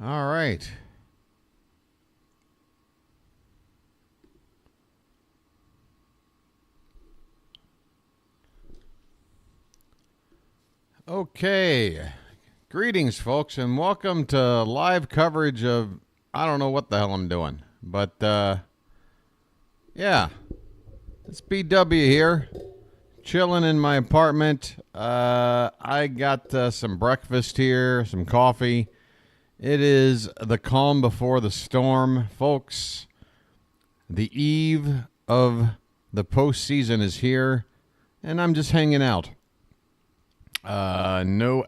All right. Okay. Greetings, folks, and welcome to live coverage of I don't know what the hell I'm doing. But, yeah. It's BW here. Chilling in my apartment. I got some breakfast here, some coffee. It is the calm before the storm, folks. The eve of the postseason is here, and I'm just hanging out. No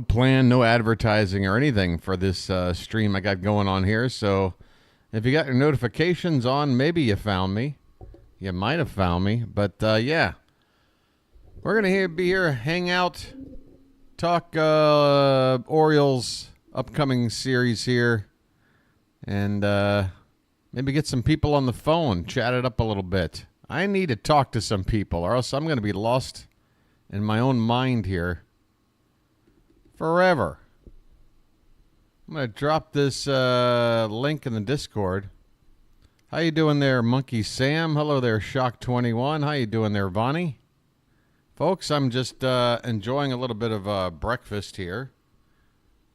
plan, no advertising or anything for this stream I got going on here. So if you got your notifications on, maybe you found me. You might have found me, but yeah, we're gonna be here, hang out, talk Orioles upcoming series here, and maybe get some people on the phone, chat it up a little bit. I need to talk to some people, or else I'm going to be lost in my own mind here forever. I'm going to drop this link in the Discord. How you doing there, Monkey Sam? Hello there, Shock21. How you doing there, Vonnie? Folks, I'm just enjoying a little bit of breakfast here.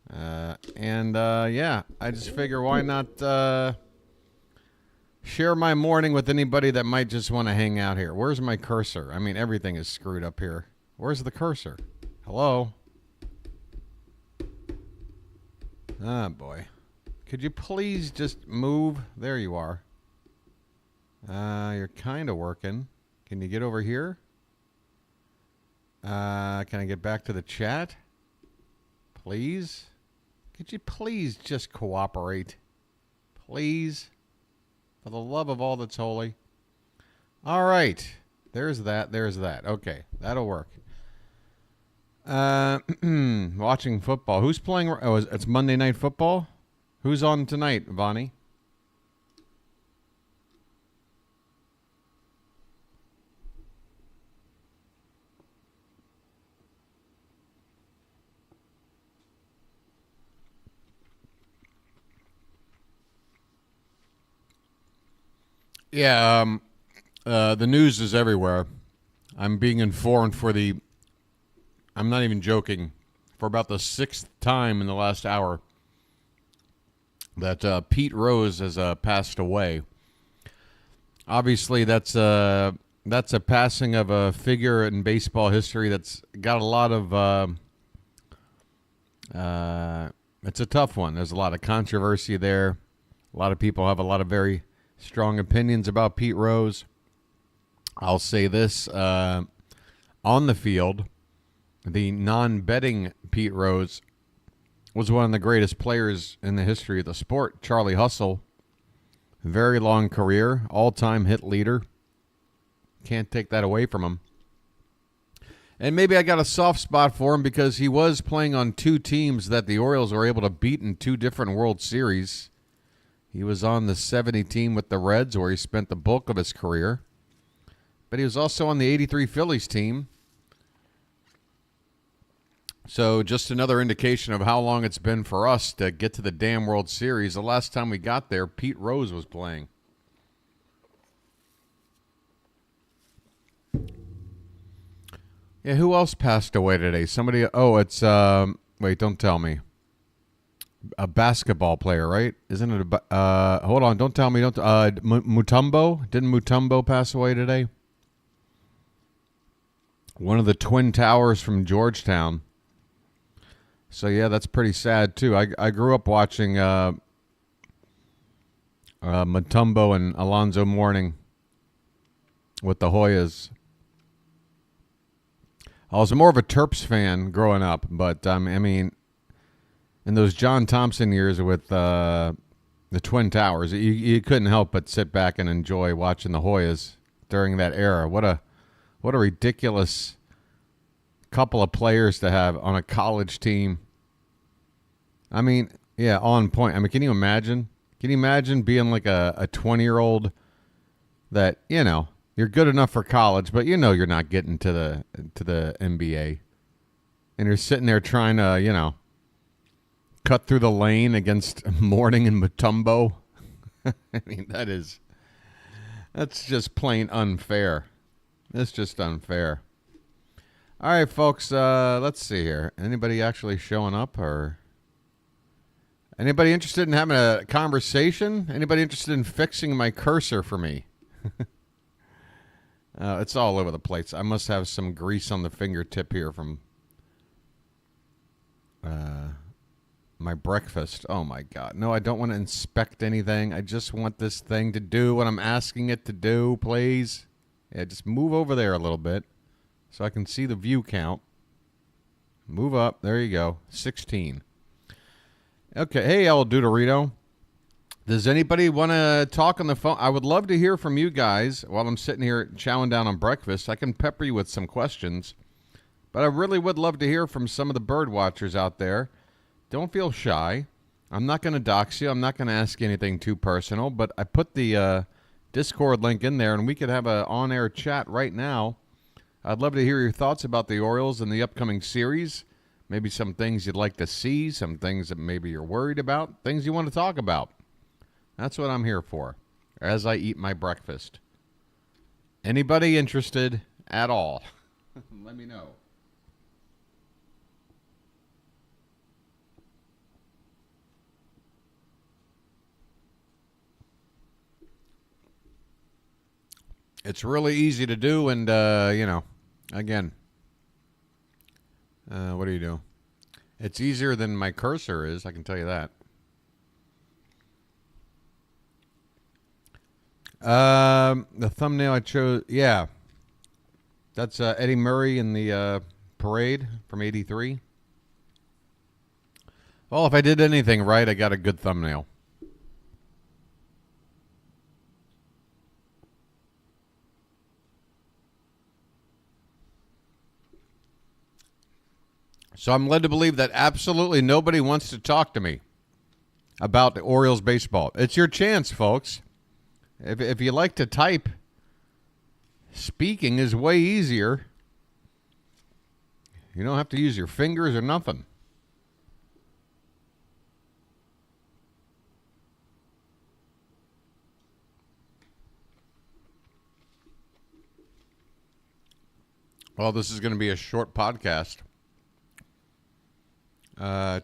Yeah, I just figure why not share my morning with anybody that might just want to hang out here. Where's my cursor? I mean, everything is screwed up here. Where's the cursor? Hello? Ah, boy. Could you please just move? There you are. You're kind of working. Can you get over here? Can I get back to the chat? Please? Could you please just cooperate? Please? For the love of all that's holy. All right. There's that. There's that. Okay. That'll work. Watching football. Who's playing? Oh, it's Monday Night Football? Who's on tonight, Vonnie? Yeah, the news is everywhere. I'm being informed I'm not even joking, for about the 6th time in the last hour that Pete Rose has passed away. Obviously, that's a passing of a figure in baseball history that's got a lot of it's a tough one. There's a lot of controversy there. A lot of people have a lot of very strong opinions about Pete Rose. I'll say this, on the field, the non-betting Pete Rose was one of the greatest players in the history of the sport. Charlie Hustle, very long career, all-time hit leader. Can't take that away from him. And maybe I got a soft spot for him because he was playing on two teams that the Orioles were able to beat in two different World Series. He was on the 70 team with the Reds, where he spent the bulk of his career. But he was also on the 83 Phillies team. So just another indication of how long it's been for us to get to the damn World Series. The last time we got there, Pete Rose was playing. Yeah, who else passed away today? Somebody, it's, wait, don't tell me. A basketball player, right? Isn't it hold on, don't tell me. Mutombo? Didn't Mutombo pass away today? One of the Twin Towers from Georgetown. So, yeah, that's pretty sad, too. I grew up watching Mutombo and Alonzo Mourning with the Hoyas. I was more of a Terps fan growing up, but, I mean, in those John Thompson years with the Twin Towers, you couldn't help but sit back and enjoy watching the Hoyas during that era. What a ridiculous couple of players to have on a college team. I mean, yeah, on point. I mean, can you imagine? Can you imagine being like a 20-year-old that, you know, you're good enough for college, but you know you're not getting to the NBA. and you're sitting there trying to, cut through the lane against Morning and Mutombo. I mean, that's just plain unfair. It's just unfair. All right, folks, let's see here. Anybody actually showing up, or anybody interested in having a conversation? Anybody interested in fixing my cursor for me? It's all over the place. I must have some grease on the fingertip here from my breakfast. Oh, my God. No, I don't want to inspect anything. I just want this thing to do what I'm asking it to do, please. Yeah, just move over there a little bit so I can see the view count. Move up. There you go. 16. Okay. Hey, El Dudorito. Does anybody want to talk on the phone? I would love to hear from you guys while I'm sitting here chowing down on breakfast. I can pepper you with some questions, but I really would love to hear from some of the bird watchers out there. Don't feel shy. I'm not going to dox you. I'm not going to ask you anything too personal, but I put the Discord link in there, and we could have an on-air chat right now. I'd love to hear your thoughts about the Orioles and the upcoming series. Maybe some things you'd like to see, some things that maybe you're worried about, things you want to talk about. That's what I'm here for as I eat my breakfast. Anybody interested at all? Let me know. It's really easy to do, and, again, what do you do? It's easier than my cursor is, I can tell you that. The thumbnail I chose, yeah. That's Eddie Murray in the parade from '83. Well, if I did anything right, I got a good thumbnail. So I'm led to believe that absolutely nobody wants to talk to me about the Orioles baseball. It's your chance, folks. If you like to type, speaking is way easier. You don't have to use your fingers or nothing. Well, this is going to be a short podcast.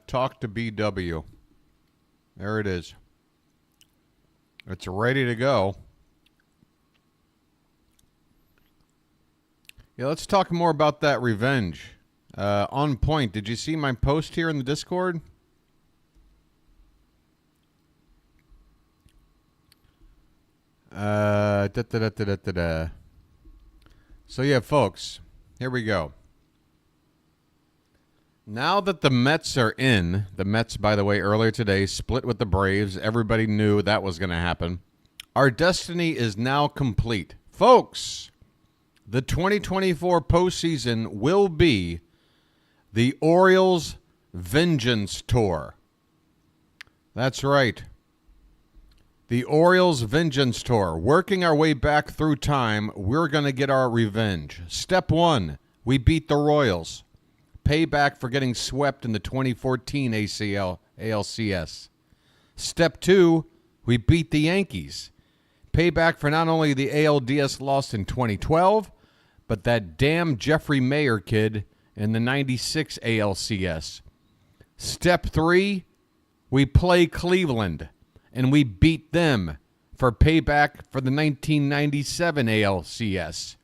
Talk to BW. There it is. It's ready to go. Yeah, let's talk more about that revenge. On point. Did you see my post here in the Discord? So yeah, folks, here we go. Now that the Mets are in, the Mets, by the way, earlier today split with the Braves. Everybody knew that was going to happen. Our destiny is now complete. Folks, the 2024 postseason will be the Orioles Vengeance Tour. That's right. The Orioles Vengeance Tour. Working our way back through time, we're going to get our revenge. Step 1, we beat the Royals. Payback for getting swept in the 2014 ALCS. Step 2, we beat the Yankees. Payback for not only the ALDS loss in 2012, but that damn Jeffrey Mayer kid in the 96 ALCS. Step 3, we play Cleveland, and we beat them for payback for the 1997 ALCS.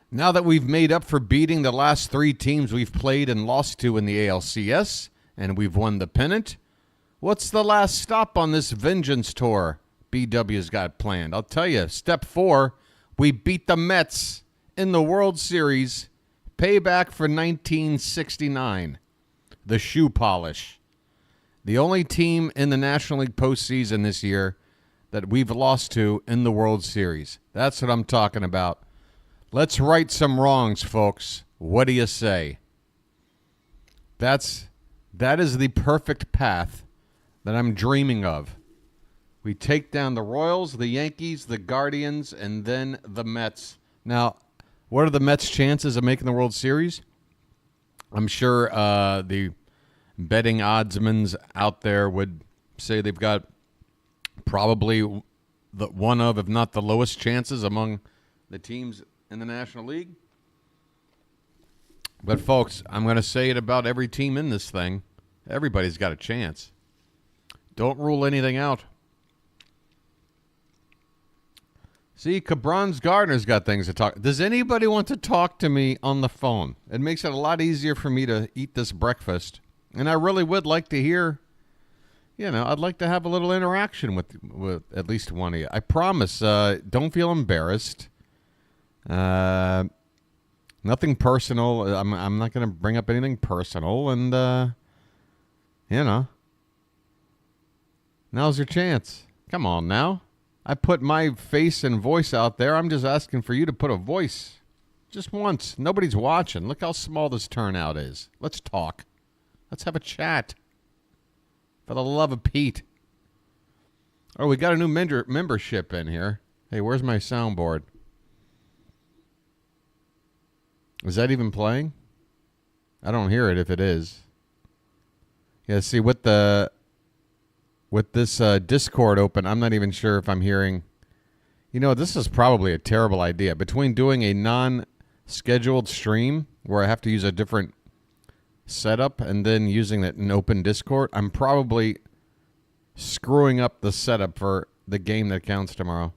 Now that we've made up for beating the last 3 teams we've played and lost to in the ALCS, and we've won the pennant, what's the last stop on this vengeance tour BW's got planned? I'll tell you, step 4, we beat the Mets in the World Series, payback for 1969, the shoe polish. The only team in the National League postseason this year that we've lost to in the World Series. That's what I'm talking about. Let's right some wrongs, folks. What do you say? That is the perfect path that I'm dreaming of. We take down the Royals, the Yankees, the Guardians, and then the Mets. Now, what are the Mets' chances of making the World Series? I'm sure the betting oddsmen out there would say they've got probably one of, if not the lowest chances among the teams in the National League. But, folks, I'm going to say it about every team in this thing. Everybody's got a chance. Don't rule anything out. See, Cabron's Gardner's got things to talk. Does anybody want to talk to me on the phone? It makes it a lot easier for me to eat this breakfast. And I really would like to hear, I'd like to have a little interaction with at least one of you. I promise, don't feel embarrassed. Nothing personal. I'm not going to bring up anything personal. And, now's your chance. Come on now. I put my face and voice out there. I'm just asking for you to put a voice. Just once. Nobody's watching. Look how small this turnout is. Let's talk. Let's have a chat. For the love of Pete. Oh, we got a new membership in here. Hey, where's my soundboard? Is that even playing? I don't hear it if it is. Yeah, see, with this Discord open, I'm not even sure if I'm hearing. This is probably a terrible idea. Between doing a non-scheduled stream where I have to use a different setup and then using an open Discord, I'm probably screwing up the setup for the game that counts tomorrow.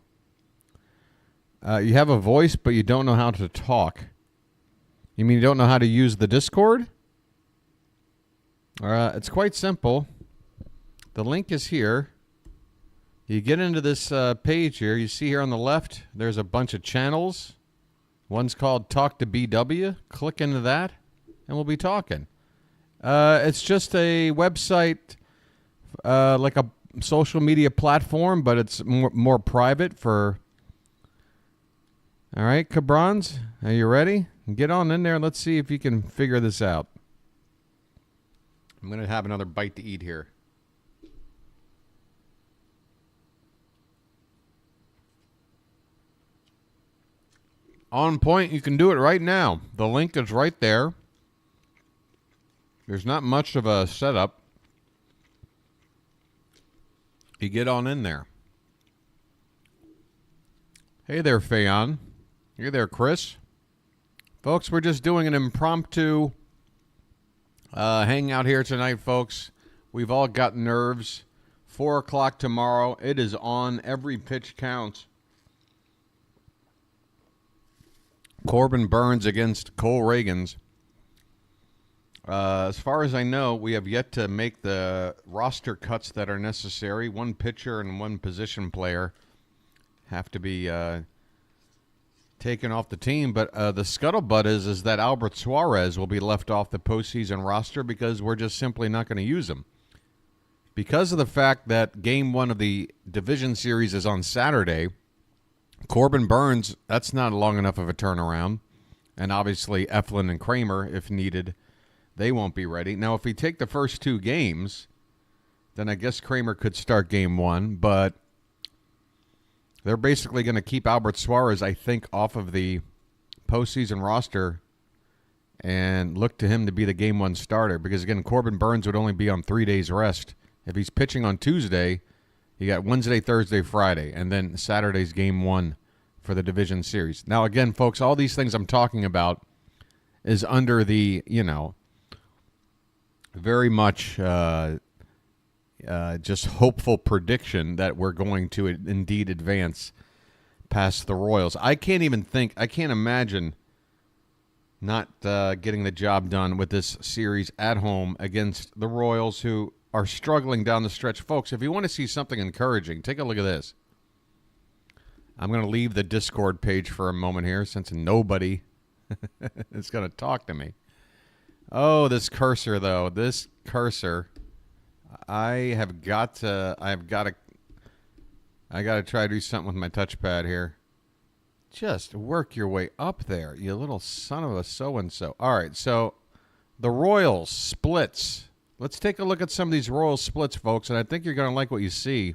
You have a voice, but you don't know how to talk. You mean you don't know how to use the Discord? It's quite simple. The link is here. You get into this page here. You see here on the left, there's a bunch of channels. One's called Talk to BW. Click into that, and we'll be talking. It's just a website, like a social media platform, but it's more private for... All right, Cabrons, are you ready? Get on in there. Let's see if you can figure this out. I'm going to have another bite to eat here. On point, you can do it right now. The link is right there. There's not much of a setup. You get on in there. Hey there, Fayon. Hey there, Chris. Folks, we're just doing an impromptu hangout here tonight, folks. We've all got nerves. 4 o'clock tomorrow. It is on. Every pitch counts. Corbin Burns against Cole Reagans. As far as I know, we have yet to make the roster cuts that are necessary. One pitcher and one position player have to be taken off the team. But the scuttlebutt is that Albert Suarez will be left off the postseason roster because we're just simply not going to use him. Because of the fact that Game 1 of the division series is on Saturday, Corbin Burns, that's not long enough of a turnaround. And obviously Eflin and Kramer, if needed, they won't be ready. Now, if we take the first 2 games, then I guess Kramer could start Game 1. But they're basically going to keep Albert Suarez, I think, off of the postseason roster and look to him to be the Game 1 starter. Because, again, Corbin Burns would only be on 3 days rest. If he's pitching on Tuesday, you got Wednesday, Thursday, Friday, and then Saturday's Game 1 for the division series. Now, again, folks, all these things I'm talking about is under the, very much just hopeful prediction that we're going to indeed advance past the Royals. I can't imagine not getting the job done with this series at home against the Royals, who are struggling down the stretch. Folks, if you want to see something encouraging, take a look at this. I'm going to leave the Discord page for a moment here since nobody is going to talk to me. Oh, this cursor, though. This cursor. I got to try to do something with my touchpad here. Just work your way up there, you little son of a so-and-so. All right, so the Royals splits. Let's take a look at some of these Royals splits, folks, and I think you're going to like what you see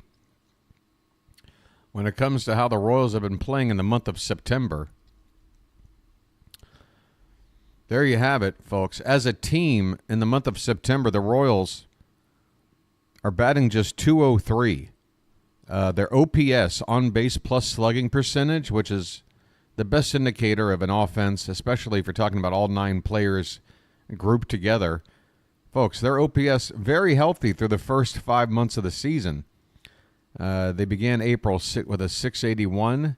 when it comes to how the Royals have been playing in the month of September. There you have it, folks. As a team, in the month of September, the Royals are batting just 203. Their OPS, on base plus slugging percentage, which is the best indicator of an offense, especially if you're talking about all 9 players grouped together. Folks, their OPS very healthy through the first 5 months of the season. They began April with a 681,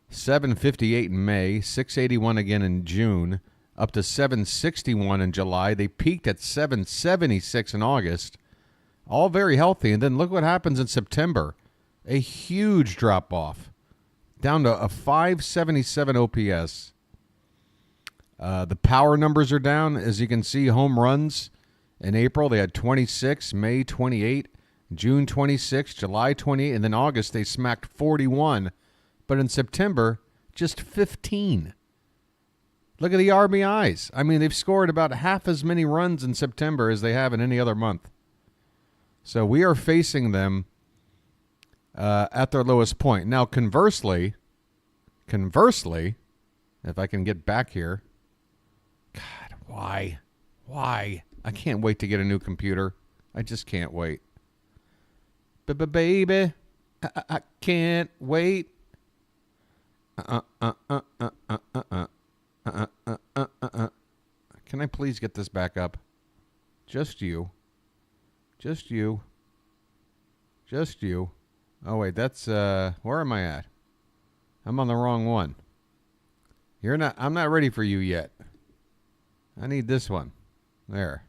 758 in May, 681 again in June, up to 761 in July. They peaked at 776 in August. All very healthy. And then look what happens in September. A huge drop-off, down to a 577 OPS. The power numbers are down. As you can see, home runs in April, they had 26, May 28, June 26, July 28, and then August they smacked 41. But in September, just 15. Look at the RBIs. I mean, they've scored about half as many runs in September as they have in any other month. So we are facing them at their lowest point. Now, conversely, if I can get back here. God, why? I can't wait to get a new computer. I just can't wait. Baby, I can't wait. Can I please get this back up? Just you. Oh wait, that's where am I at? I'm on the wrong one. I'm not ready for you yet. I need this one. There.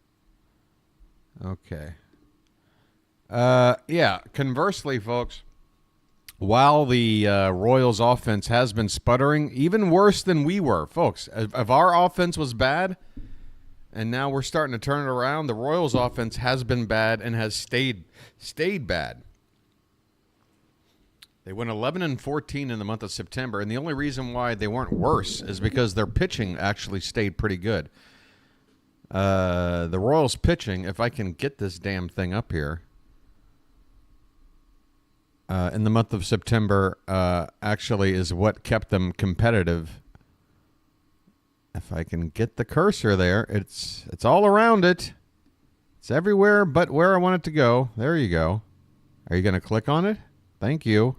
Okay. Yeah, conversely, folks, while the Royals offense has been sputtering, even worse than we were, folks, if our offense was bad and now we're starting to turn it around, the Royals offense has been bad and has stayed bad. They went 11-14 in the month of September, and the only reason why they weren't worse is because their pitching actually stayed pretty good. The Royals pitching, if I can get this damn thing up here, in the month of September actually is what kept them competitive. If I can get the cursor there, it's all around it. It's everywhere but where I want it to go. There you go. Are you going to click on it? Thank you.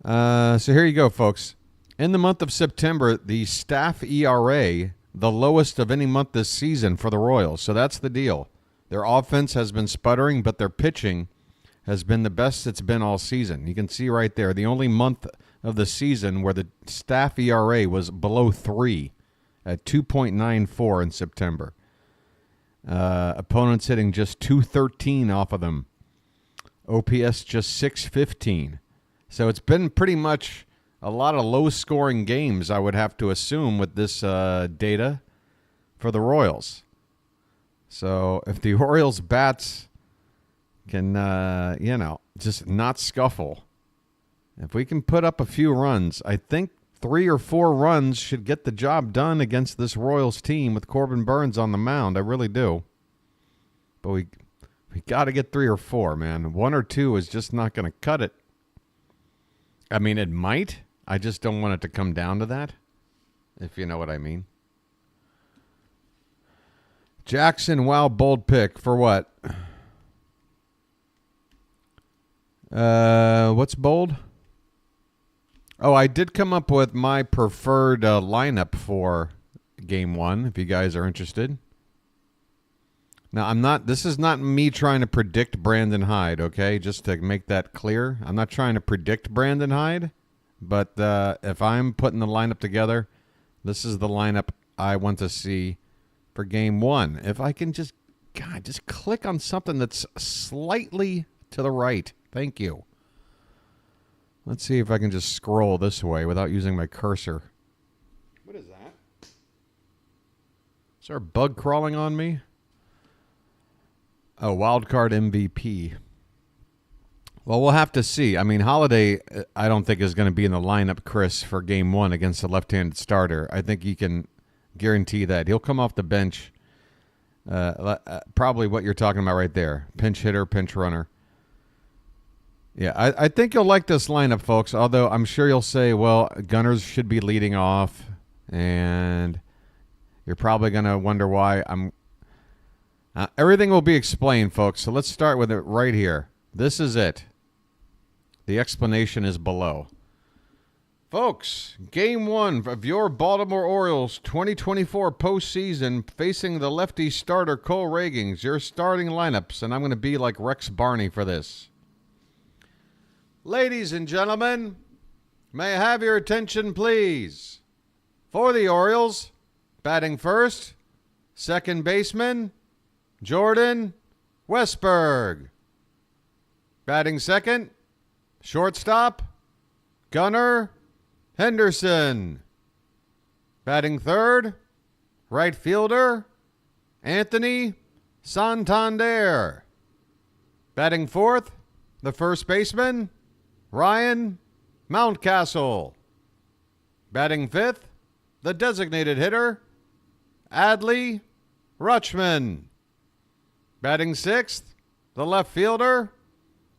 So here you go, folks. In the month of September, the staff ERA, the lowest of any month this season for the Royals. So that's the deal. Their offense has been sputtering, but their pitching has been the best it's been all season. You can see right there, the only month of the season where the staff ERA was below 3 at 2.94 in September. Opponents hitting just 213 off of them. OPS just 615. So it's been pretty much a lot of low-scoring games, I would have to assume, with this data for the Royals. So if the Orioles bats can, just not scuffle, if we can put up a few runs, I think 3 or 4 runs should get the job done against this Royals team with Corbin Burns on the mound. I really do. But we got to get 3 or 4, man. 1 or 2 is just not going to cut it. I mean, it might. I just don't want it to come down to that, if you know what I mean. Jackson, wow, bold pick. For what? What's bold? Oh, I did come up with my preferred lineup for Game 1, if you guys are interested. Now, this is not me trying to predict Brandon Hyde, okay? Just to make that clear. I'm not trying to predict Brandon Hyde, but if I'm putting the lineup together, this is the lineup I want to see for Game 1. If I can just click on something that's slightly to the right. Thank you. Let's see if I can just scroll this way without using my cursor. What is that? Is there a bug crawling on me? Oh, wildcard MVP. Well, we'll have to see. I mean, Holiday, I don't think is going to be in the lineup, Chris, for Game 1 against the left-handed starter. I think you can guarantee that. He'll come off the bench. Probably what you're talking about right there. Pinch hitter, pinch runner. Yeah, I think you'll like this lineup, folks, although I'm sure you'll say, well, Gunners should be leading off, and You're probably going to wonder why I'm... everything will be explained, folks, so let's start with it right here. This is it. The explanation is below. Folks, Game 1 of your Baltimore Orioles 2024 postseason facing the lefty starter Cole Ragans. Your starting lineups, and I'm going to be like Rex Barney for this. Ladies and gentlemen, may I have your attention, please? For the Orioles, batting first, second baseman, Jordan Westburg. Batting second, shortstop, Gunnar Henderson. Batting third, right fielder, Anthony Santander. Batting fourth, the first baseman, Ryan Mountcastle. Batting fifth, the designated hitter, Adley Rutschman. Batting sixth, the left fielder,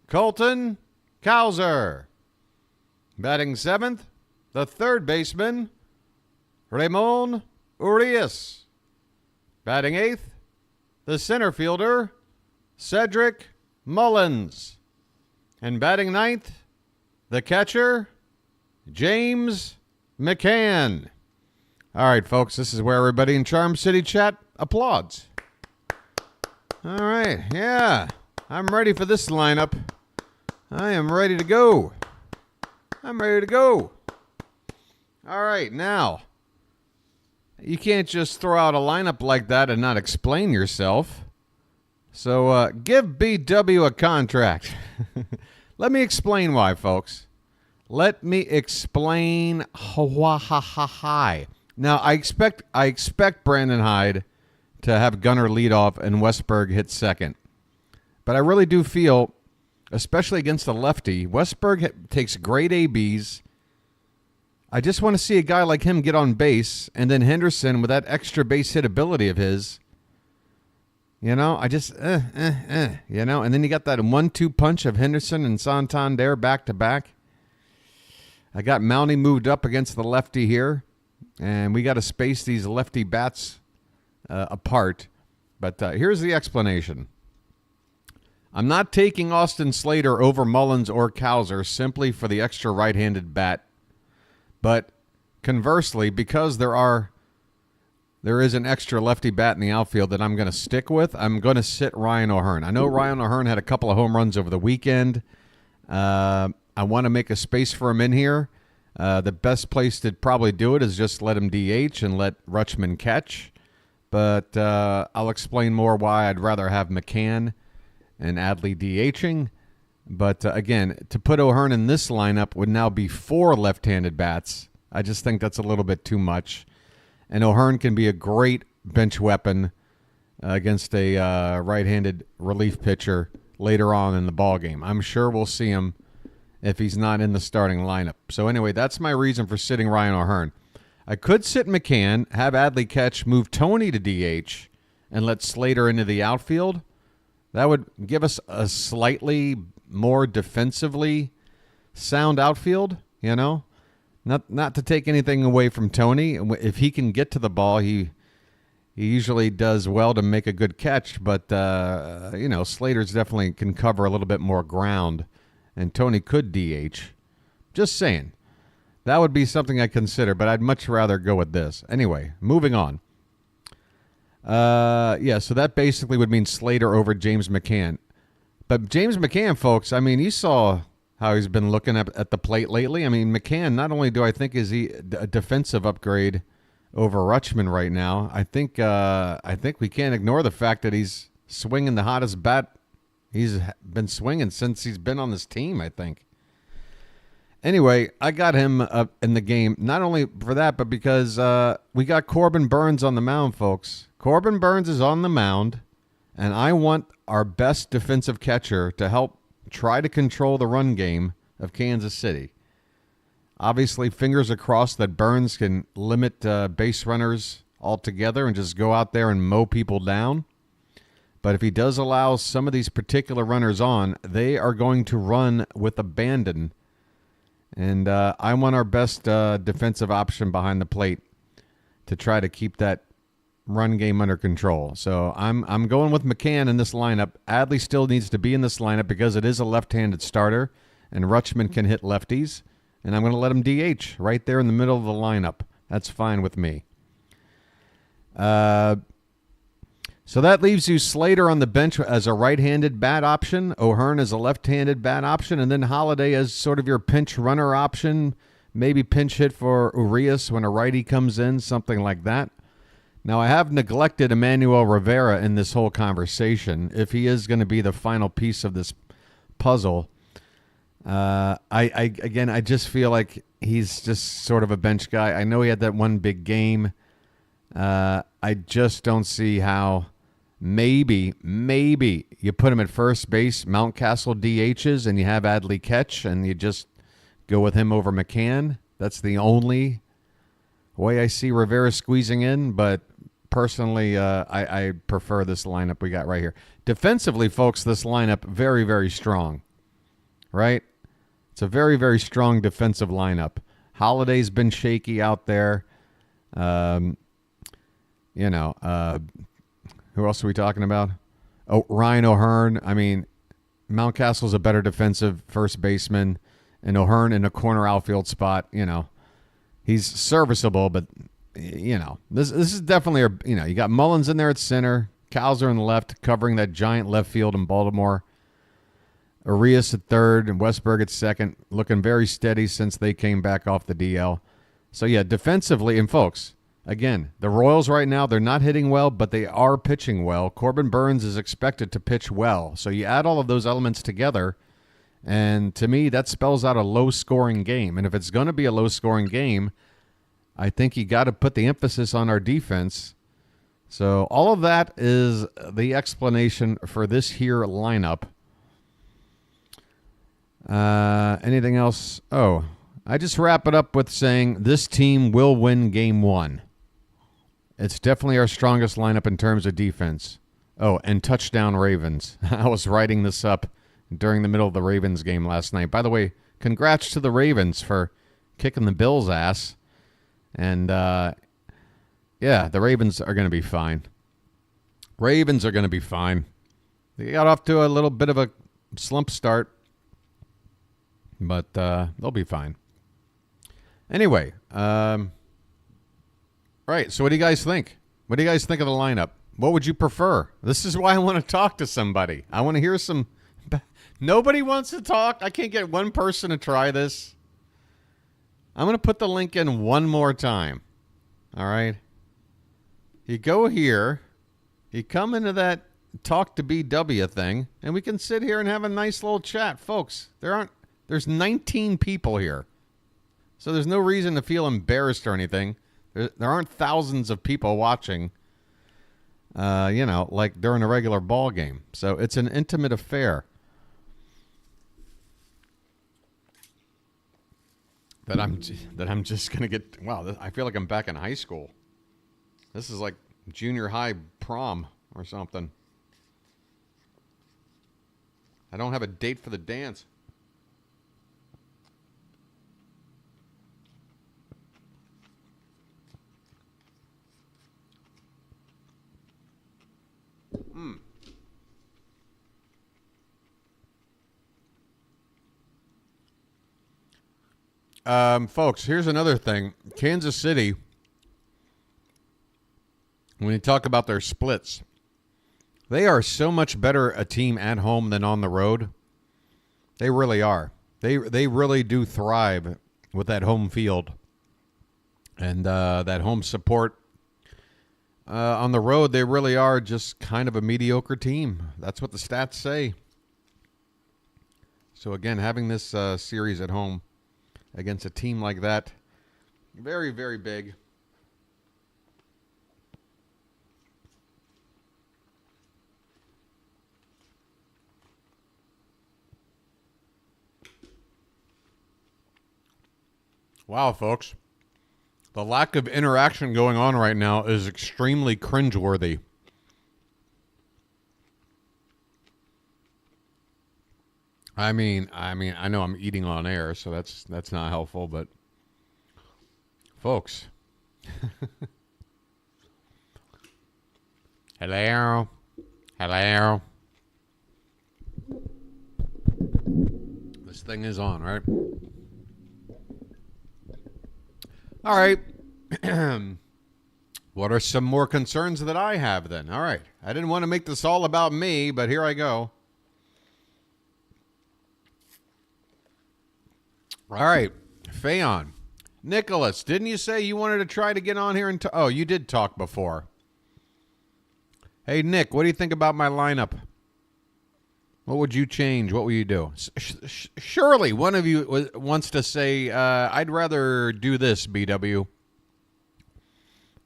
Colton Cowser. Batting seventh, the third baseman, Ramon Urias. Batting eighth, the center fielder, Cedric Mullins. And batting ninth, the catcher, James McCann. All right, folks, this is where everybody in Charm City chat applauds. All right, yeah, I'm ready for this lineup. I am ready to go. I'm ready to go. All right, now, you can't just throw out a lineup like that and not explain yourself. So give BW a contract. Let me explain why, folks. Let me explain why. Now, I expect Brandon Hyde to have Gunnar lead off and Westburg hit second. But I really do feel, especially against the lefty, Westburg takes great ABs. I just want to see a guy like him get on base, and then Henderson with that extra base hit ability of his. You know, I just, you know, and then you got that 1-2 punch of Henderson and Santander back to back. I got Mountie moved up against the lefty here, and we got to space these lefty bats apart. But here's the explanation. I'm not taking Austin Slater over Mullins or Cowser simply for the extra right-handed bat. But conversely, because there is an extra lefty bat in the outfield that I'm going to stick with, I'm going to sit Ryan O'Hearn. I know Ryan O'Hearn had a couple of home runs over the weekend. I want to make a space for him in here. The best place to probably do it is just let him DH and let Rutschman catch. But I'll explain more why I'd rather have McCann and Adley DHing. But again, to put O'Hearn in this lineup would now be 4 left-handed bats. I just think that's a little bit too much. And O'Hearn can be a great bench weapon against a right-handed relief pitcher later on in the ballgame. I'm sure we'll see him if he's not in the starting lineup. So anyway, that's my reason for sitting Ryan O'Hearn. I could sit McCann, have Adley catch, move Tony to DH, and let Slater into the outfield. That would give us a slightly more defensively sound outfield, you know. Not to take anything away from Tony. If he can get to the ball, he usually does well to make a good catch. But, you know, Slater's definitely can cover a little bit more ground. And Tony could DH. Just saying. That would be something I consider, but I'd much rather go with this. Anyway, moving on. Yeah, so that basically would mean Slater over James McCann. But James McCann, folks, I mean, you saw how he's been looking at the plate lately. I mean, McCann, not only do I think is he a defensive upgrade over Rutschman right now, I think we can't ignore the fact that he's swinging the hottest bat he's been swinging since he's been on this team, I think. Anyway, I got him up in the game, not only for that, but because we got Corbin Burns on the mound, folks. Corbin Burns is on the mound, and I want our best defensive catcher to help try to control the run game of Kansas City. Obviously, fingers across that Burns can limit base runners altogether and just go out there and mow people down. But if he does allow some of these particular runners on, they are going to run with abandon. And I want our best defensive option behind the plate to try to keep that run game under control. So I'm going with McCann in this lineup. Adley still needs to be in this lineup because it is a left-handed starter, and Rutschman can hit lefties. And I'm going to let him DH right there in the middle of the lineup. That's fine with me. So that leaves you Slater on the bench as a right-handed bat option, O'Hearn as a left-handed bat option, and then Holiday as sort of your pinch runner option, maybe pinch hit for Urias when a righty comes in, something like that. Now, I have neglected Emmanuel Rivera in this whole conversation. If he is going to be the final piece of this puzzle, I just feel like he's just sort of a bench guy. I know he had that one big game. I just don't see how maybe you put him at first base, Mountcastle DHs, and you have Adley catch, and you just go with him over McCann. That's the only way I see Rivera squeezing in, but personally, I prefer this lineup we got right here. Defensively, folks, this lineup, very, very strong, right? It's a very, very strong defensive lineup. Holiday's been shaky out there. Who else are we talking about? Oh, Ryan O'Hearn. I mean, Mountcastle's a better defensive first baseman, and O'Hearn in a corner outfield spot, he's serviceable, but, this is definitely, you got Mullins in there at center, Cowser in the left, covering that giant left field in Baltimore. Urias at third and Westberg at second, looking very steady since they came back off the DL. So, yeah, defensively, and folks, again, the Royals right now, they're not hitting well, but they are pitching well. Corbin Burns is expected to pitch well. So you add all of those elements together, and to me, that spells out a low-scoring game. And if it's going to be a low-scoring game, I think you got to put the emphasis on our defense. So all of that is the explanation for this here lineup. Anything else? Oh, I just wrap it up with saying this team will win game one. It's definitely our strongest lineup in terms of defense. Oh, and touchdown Ravens. I was writing this up during the middle of the Ravens game last night. By the way, congrats to the Ravens for kicking the Bills' ass. And, the Ravens are going to be fine. Ravens are going to be fine. They got off to a little bit of a slump start, but they'll be fine. Anyway, right, so what do you guys think? What do you guys think of the lineup? What would you prefer? This is why I want to talk to somebody. I want to hear some... Nobody wants to talk? I can't get one person to try this. I'm going to put the link in one more time. All right? You go here. You come into that talk to BW thing, and we can sit here and have a nice little chat. Folks, there's 19 people here. So there's no reason to feel embarrassed or anything. There aren't thousands of people watching, like during a regular ball game. So it's an intimate affair that I'm just going to get. Wow, I feel like I'm back in high school. This is like junior high prom or something. I don't have a date for the dance. Folks, here's another thing. Kansas City, when you talk about their splits, they are so much better a team at home than on the road. They really are. They really do thrive with that home field and that home support. On the road, they really are just kind of a mediocre team. That's what the stats say. So, again, having this series at home against a team like that, very, very big. Wow, folks. The lack of interaction going on right now is extremely cringeworthy. I mean, I know I'm eating on air, so that's not helpful, but folks, Hello. Hello. This thing is on, right? All right. What are some more concerns that I have then? All right. I didn't want to make this all about me, but here I go. All right. Fayon. Nicholas, didn't you say you wanted to try to get on here and talk? Oh, you did talk before. Hey, Nick, what do you think about my lineup? What would you change? What would you do? Surely one of you wants to say, I'd rather do this, BW.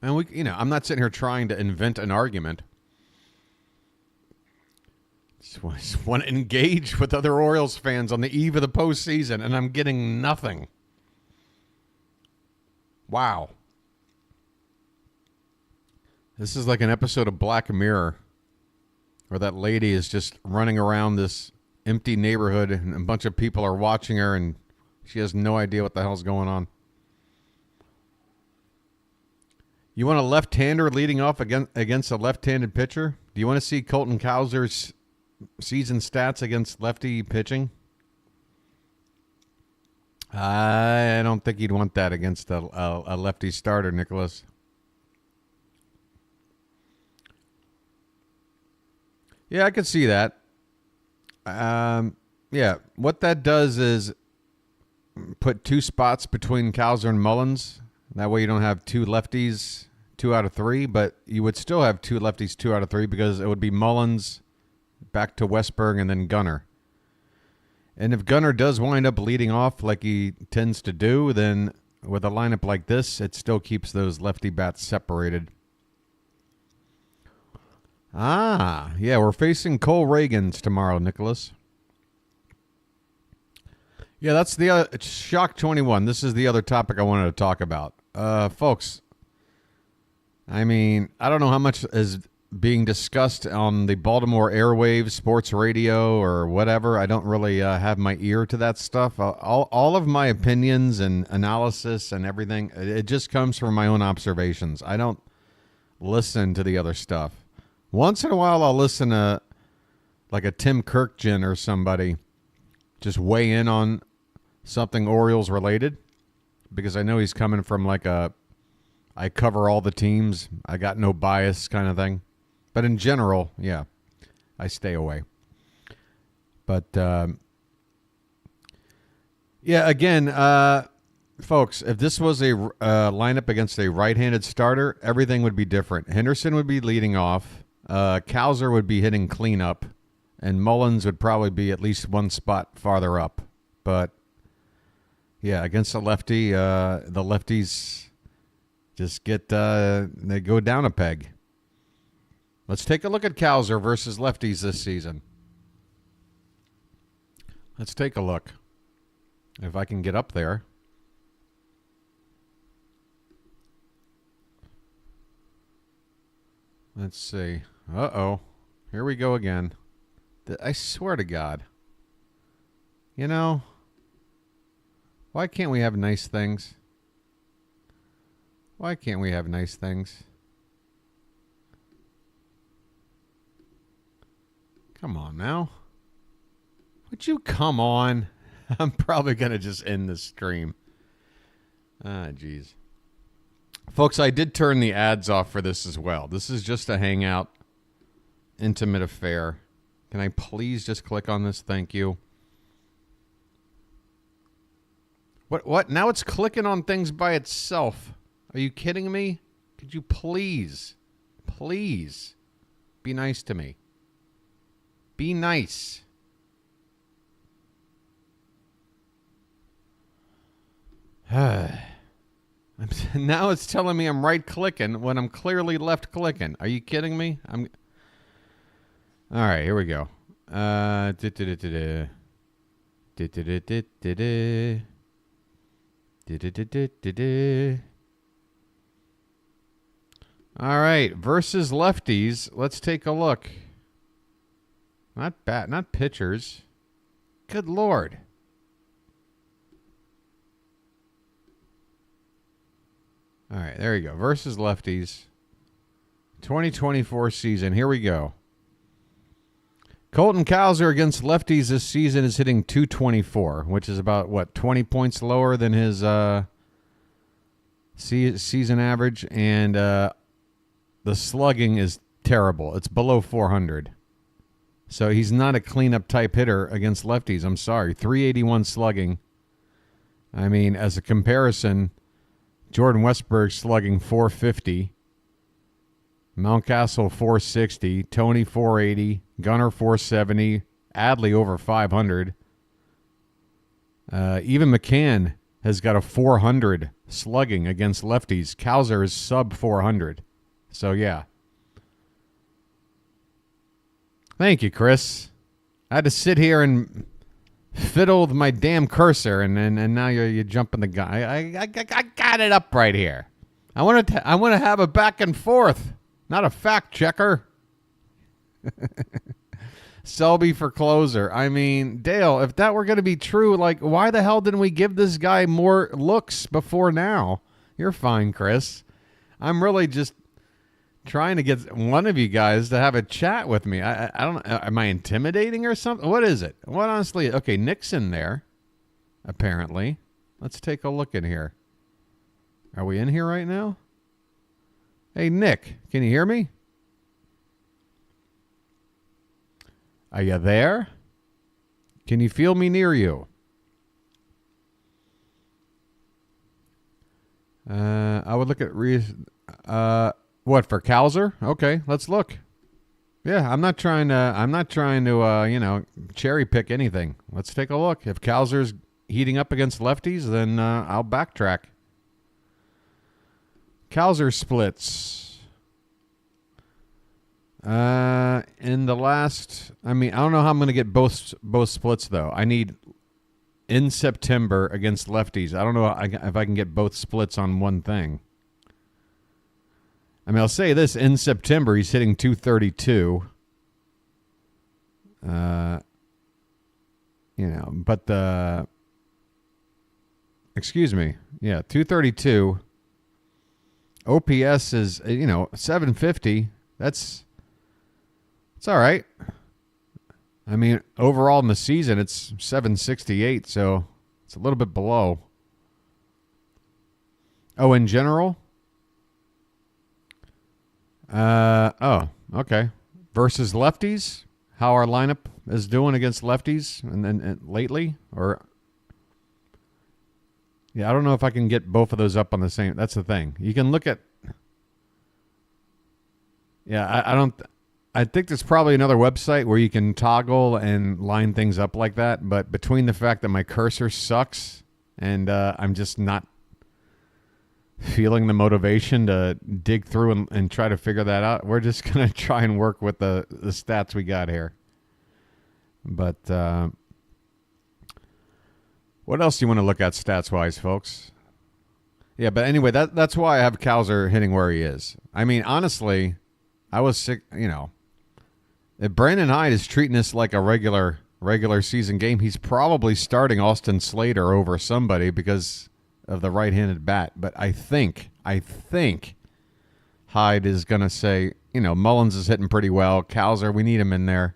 And I'm not sitting here trying to invent an argument. Just want to engage with other Orioles fans on the eve of the postseason, and I'm getting nothing. Wow. This is like an episode of Black Mirror where that lady is just running around this empty neighborhood and a bunch of people are watching her and she has no idea what the hell's going on. You want a left-hander leading off against a left-handed pitcher? Do you want to see Colton Cowser's season stats against lefty pitching? I don't think you'd want that against a lefty starter, Nicholas. Yeah, I could see that. Yeah, what that does is put 2 spots between Cowser and Mullins. That way you don't have 2 lefties, 2 out of 3, but you would still have 2 lefties, 2 out of 3, because it would be Mullins, back to Westberg, and then Gunnar. And if Gunnar does wind up leading off like he tends to do, then with a lineup like this, it still keeps those lefty bats separated. Yeah, we're facing Cole Reagans tomorrow, Nicholas. Yeah, that's the Shock 21. This is the other topic I wanted to talk about. Folks, I mean, I don't know how much is being discussed on the Baltimore airwaves, sports radio, or whatever. I don't really have my ear to that stuff. All of my opinions and analysis and everything, it just comes from my own observations. I don't listen to the other stuff. Once in a while, I'll listen to like a Tim Kirkjian or somebody just weigh in on something Orioles related, because I know he's coming from like I cover all the teams, I got no bias kind of thing. But in general, yeah, I stay away. But yeah, again, folks, if this was a lineup against a right-handed starter, everything would be different. Henderson would be leading off. Cowser would be hitting cleanup, and Mullins would probably be at least 1 spot farther up. But yeah, against a lefty, the lefties just they go down a peg. Let's take a look at Cowser versus lefties this season. Let's take a look. If I can get up there. Let's see. Uh-oh. Here we go again. I swear to God. You know, why can't we have nice things? Why can't we have nice things? Come on now. Would you come on? I'm probably going to just end this stream. Jeez. Folks, I did turn the ads off for this as well. This is just a hangout, intimate affair. Can I please just click on this? Thank you. What? Now it's clicking on things by itself. Are you kidding me? Could you please be nice to me? Be nice. Now it's telling me I'm right clicking when I'm clearly left clicking. Are you kidding me? All right, here we go. All right, versus lefties. Let's take a look. Not pitchers. Good Lord. All right, there you go. Versus lefties. 2024 season. Here we go. Colton Cowser against lefties this season is hitting .224, which is about, 20 points lower than his season average. And the slugging is terrible. It's below 400. So he's not a cleanup type hitter against lefties. I'm sorry. 381 slugging. I mean, as a comparison, Jordan Westburg slugging 450. Mountcastle 460, Tony 480, Gunnar 470, Adley over 500. Even McCann has got a 400 slugging against lefties. Cowser is sub 400. So, yeah. Thank you, Chris. I had to sit here and fiddle with my damn cursor, and now you're jumping the gun. I got it up right here. I want to have a back and forth. Not a fact checker. Selby for closer. I mean, Dale, if that were going to be true, like, why the hell didn't we give this guy more looks before now? You're fine, Chris. I'm really just trying to get one of you guys to have a chat with me. I don't know. Am I intimidating or something? What is it? What honestly? Okay, Nick's in there, apparently. Let's take a look in here. Are we in here right now? Hey, Nick, can you hear me? Are you there? Can you feel me near you? I would look at what, for Cowser? Okay, let's look. Yeah, I'm not trying to cherry pick anything. Let's take a look. If Cowser's heating up against lefties, then I'll backtrack. Cowser splits. In the last, I don't know how I'm going to get both splits, though. I need in September against lefties. I don't know if I can get both splits on one thing. I'll say this. In September, he's hitting .232. But excuse me. Yeah, .232. OPS is, 750. It's all right. Overall in the season, it's 768, so it's a little bit below. Oh, in general? Okay. Versus lefties? How our lineup is doing against lefties and lately? Yeah, I don't know if I can get both of those up on the same. That's the thing. You can look at. Yeah, I think there's probably another website where you can toggle and line things up like that. But between the fact that my cursor sucks and I'm just not feeling the motivation to dig through and try to figure that out, we're just going to try and work with the stats we got here. But what else do you want to look at stats-wise, folks? Yeah, but anyway, that's why I have Cowser hitting where he is. Honestly, I was sick, if Brandon Hyde is treating this like a regular season game, he's probably starting Austin Slater over somebody because of the right-handed bat. But I think Hyde is going to say, Mullins is hitting pretty well. Cowser, we need him in there.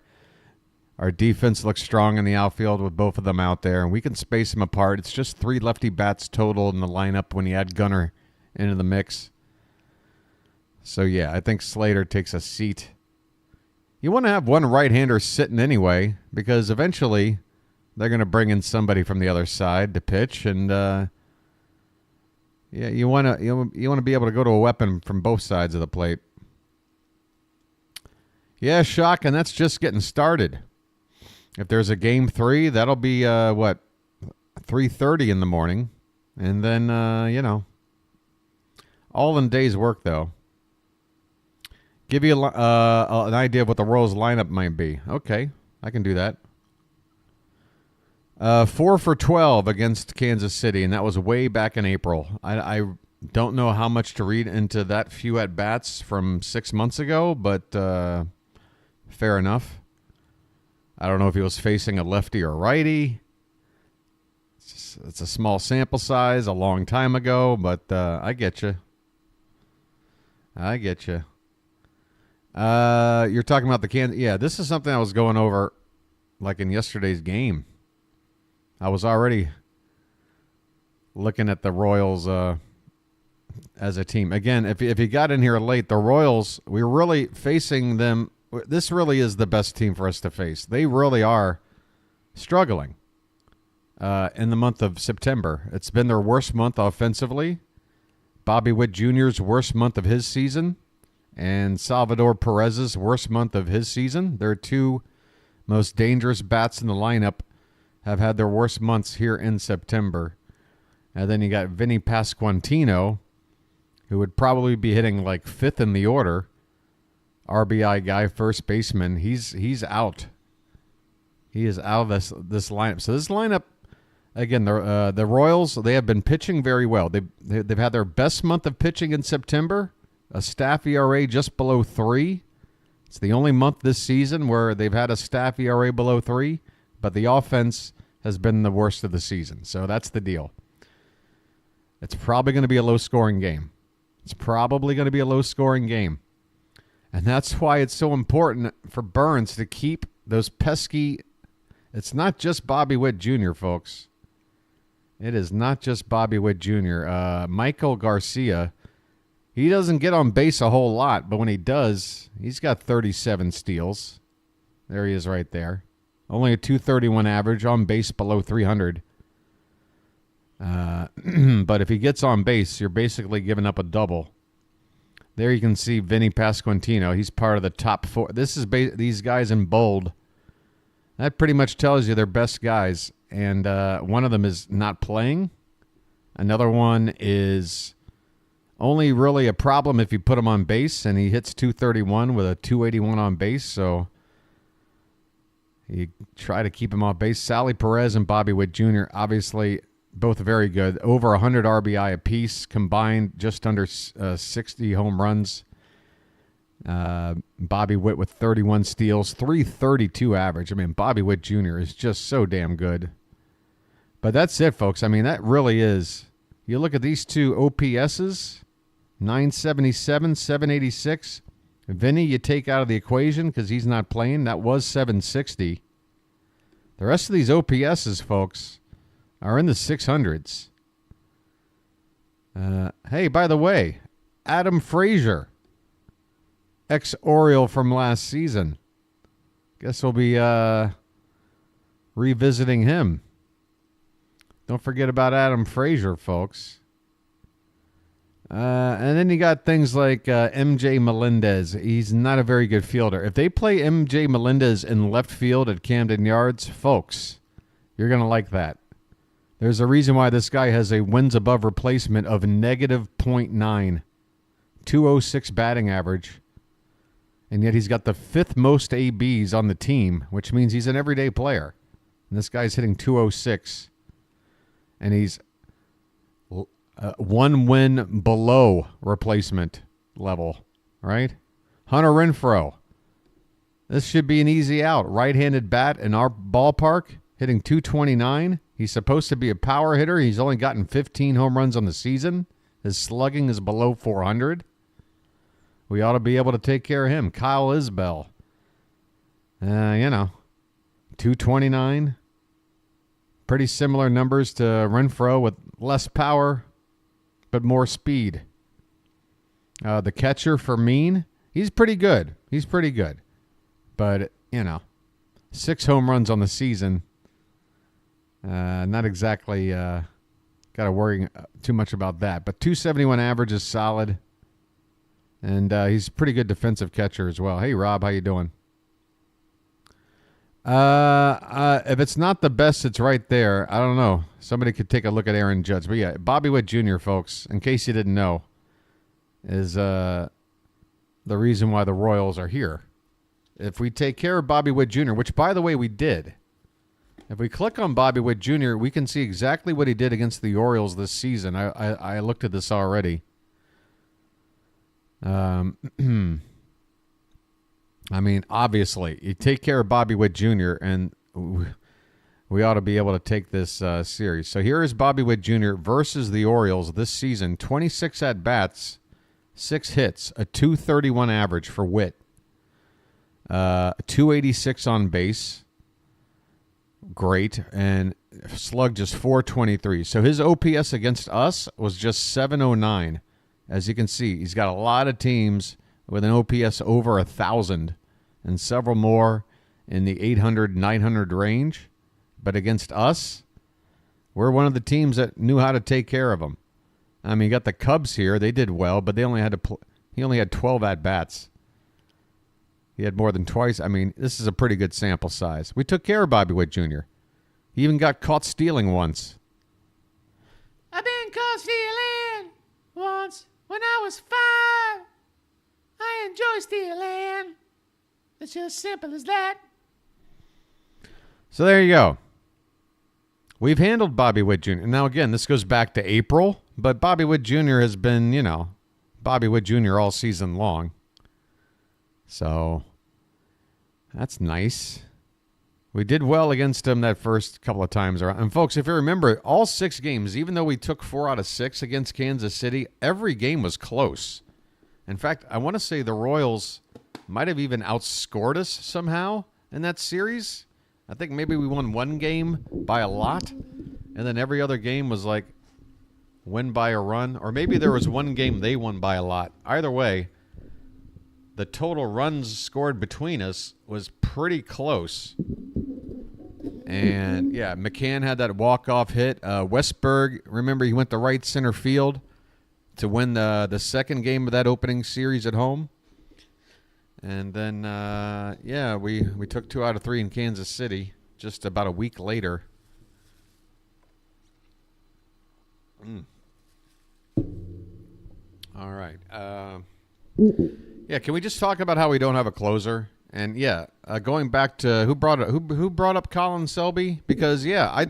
Our defense looks strong in the outfield with both of them out there, and we can space them apart. It's just 3 lefty bats total in the lineup when you add Gunnar into the mix. So, yeah, I think Slater takes a seat. You want to have one right-hander sitting anyway, because eventually they're going to bring in somebody from the other side to pitch, and you want to be able to go to a weapon from both sides of the plate. Yeah, Shock, and that's just getting started. If there's a game 3, that'll be 3:30 in the morning, and then all in day's work though. Give you an idea of what the Royals lineup might be. Okay, I can do that. 4 for 12 against Kansas City, and that was way back in April. I don't know how much to read into that few at bats from 6 months ago, but fair enough. I don't know if he was facing a lefty or righty. It's a small sample size, a long time ago, but I get you. You're talking about the Kansas. Yeah, this is something I was going over like in yesterday's game. I was already looking at the Royals as a team. Again, if you got in here late, the Royals, we're really facing them. This really is the best team for us to face. They really are struggling in the month of September. It's been their worst month offensively. Bobby Witt Jr.'s worst month of his season, and Salvador Perez's worst month of his season. Their two most dangerous bats in the lineup have had their worst months here in September. And then you got Vinny Pasquantino, who would probably be hitting like fifth in the order. RBI guy, first baseman. He's out. He is out of this lineup. So this lineup, again, the Royals, they have been pitching very well. They've had their best month of pitching in September, a staff ERA just below 3. It's the only month this season where they've had a staff ERA below 3, but the offense has been the worst of the season. So that's the deal. It's probably going to be a low-scoring game. And that's why it's so important for Burns to keep those pesky. It's not just Bobby Witt Jr., folks. It is not just Bobby Witt Jr. Michael Garcia, he doesn't get on base a whole lot, but when he does, he's got 37 steals. There he is right there. Only a 231 average, on base below 300. But if he gets on base, you're basically giving up a double. There you can see Vinny Pasquantino. He's part of the top 4. This is these guys in bold. That pretty much tells you they're best guys. And one of them is not playing. Another one is only really a problem if you put him on base, and he hits 231 with a 281 on base. So you try to keep him on base. Sally Perez and Bobby Witt Jr., obviously both very good. Over 100 RBI apiece, combined just under 60 home runs. Bobby Witt with 31 steals, 332 average. I mean, Bobby Witt Jr. is just so damn good. But that's it, folks. I mean, that really is. You look at these two OPSs, 977, 786. Vinny, you take out of the equation because he's not playing. That was 760. The rest of these OPSs, folks, are in the 600s. Hey, by the way, Adam Frazier, ex-Oriole from last season. Guess we'll be revisiting him. Don't forget about Adam Frazier, folks. And then you got things like MJ Melendez. He's not a very good fielder. If they play MJ Melendez in left field at Camden Yards, folks, you're going to like that. There's a reason why this guy has a wins above replacement of negative .9, 206 batting average, and yet he's got the 5th most ABs on the team, which means he's an everyday player. And this guy's hitting 206, and he's 1 win below replacement level, right? Hunter Renfroe. This should be an easy out. Right-handed bat in our ballpark, hitting 229. He's supposed to be a power hitter. He's only gotten 15 home runs on the season. His slugging is below 400. We ought to be able to take care of him. Kyle Isbell. 229. Pretty similar numbers to Renfroe with less power, but more speed. The catcher, Fermin, he's pretty good. But, 6 home runs on the season. Not exactly got to worry too much about that. But 271 average is solid. And he's a pretty good defensive catcher as well. Hey, Rob, how you doing? If it's not the best, it's right there. I don't know. Somebody could take a look at Aaron Judge. But, yeah, Bobby Witt Jr., folks, in case you didn't know, is the reason why the Royals are here. If we take care of Bobby Witt Jr., which, by the way, we did. If we click on Bobby Witt Jr., we can see exactly what he did against the Orioles this season. I looked at this already. I mean, obviously, you take care of Bobby Witt Jr., and we ought to be able to take this series. So here is Bobby Witt Jr. versus the Orioles this season. 26 at-bats, 6 hits, a 231 average for Witt. .286 on base. Great. And slug just .423. So his OPS against us was just .709. As you can see, he's got a lot of teams with an OPS over 1,000 and several more in the 800, 900 range. But against us, we're one of the teams that knew how to take care of them. I mean, you got the Cubs here. They did well, but they only had to he only had 12 at-bats. He had more than twice. I mean, this is a pretty good sample size. We took care of Bobby Witt Jr. He even got caught stealing once. I've been caught stealing once when I was 5. I enjoy stealing. It's just simple as that. So there you go. We've handled Bobby Witt Jr. Now, again, this goes back to April, but Bobby Witt Jr. has been, Bobby Witt Jr. all season long. So that's nice. We did well against him that first couple of times around. And, folks, if you remember, all 6 games, even though we took 4 out of 6 against Kansas City, every game was close. In fact, I want to say the Royals might have even outscored us somehow in that series. I think maybe we won one game by a lot, and then every other game was like win by a run. Or maybe there was one game they won by a lot. Either way, the total runs scored between us was pretty close. And, yeah, McCann had that walk-off hit. Westberg, remember, he went to right center field to win the second game of that opening series at home. And then, we took 2 out of 3 in Kansas City just about a week later. All right. Can we just talk about how we don't have a closer? And going back to who brought up Colin Selby? Because I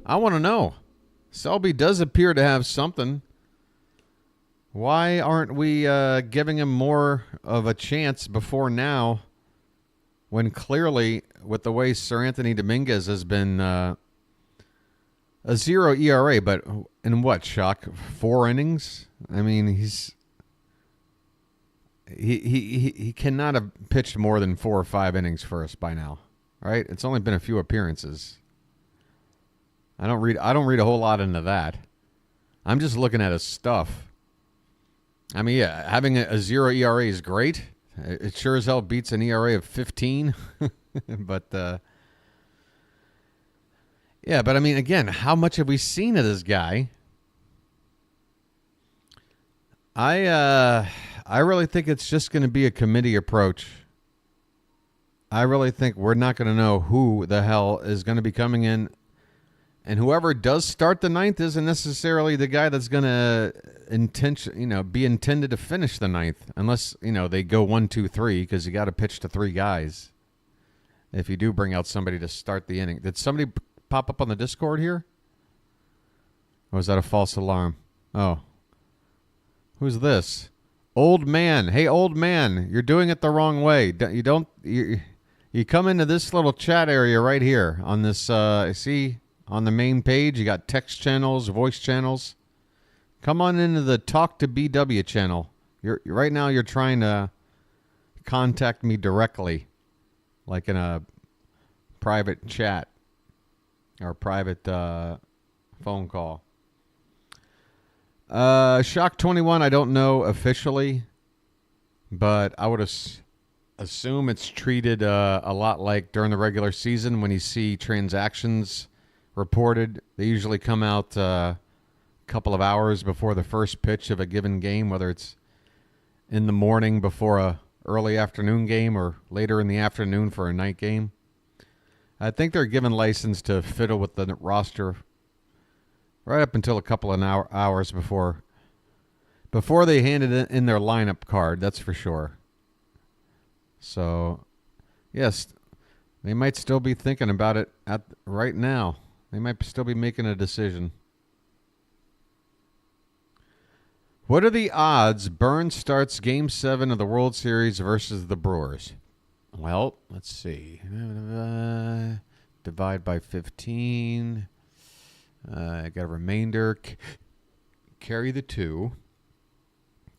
want to know. Selby does appear to have something. Why aren't we giving him more of a chance before now, when clearly, with the way Sir Anthony Dominguez has been a 0 ERA, but in what, Shock? 4 innings? I mean, he cannot have pitched more than 4 or 5 innings for us by now, right? It's only been a few appearances. I don't read a whole lot into that. I'm just looking at his stuff. I mean, having a 0 ERA is great. It sure as hell beats an ERA of 15. But, but I mean, again, how much have we seen of this guy? I really think it's just going to be a committee approach. I really think we're not going to know who the hell is going to be coming in. And whoever does start the 9th isn't necessarily the guy that's going to be intended to finish the 9th, unless, they go 1, 2, 3, because you got to pitch to 3 guys. If you do bring out somebody to start the inning. Did somebody pop up on the Discord here? Or was that a false alarm? Oh. Who's this? Old man. Hey, old man, you're doing it the wrong way. You come into this little chat area right here on this, see, on the main page, you got text channels, voice channels. Come on into the Talk to BW channel. Right now you're trying to contact me directly, like in a private chat or private phone call. Shock 21, I don't know officially, but I would assume it's treated a lot like during the regular season when you see transactions reported. They usually come out a couple of hours before the first pitch of a given game, whether it's in the morning before a early afternoon game or later in the afternoon for a night game. I think they're given license to fiddle with the roster right up until a couple of hours before they hand it in their lineup card, that's for sure. So, yes, they might still be thinking about it right now. They might still be making a decision. What are the odds Burns starts Game 7 of the World Series versus the Brewers? Well, let's see. Divide by 15. I got a remainder. Carry the 2.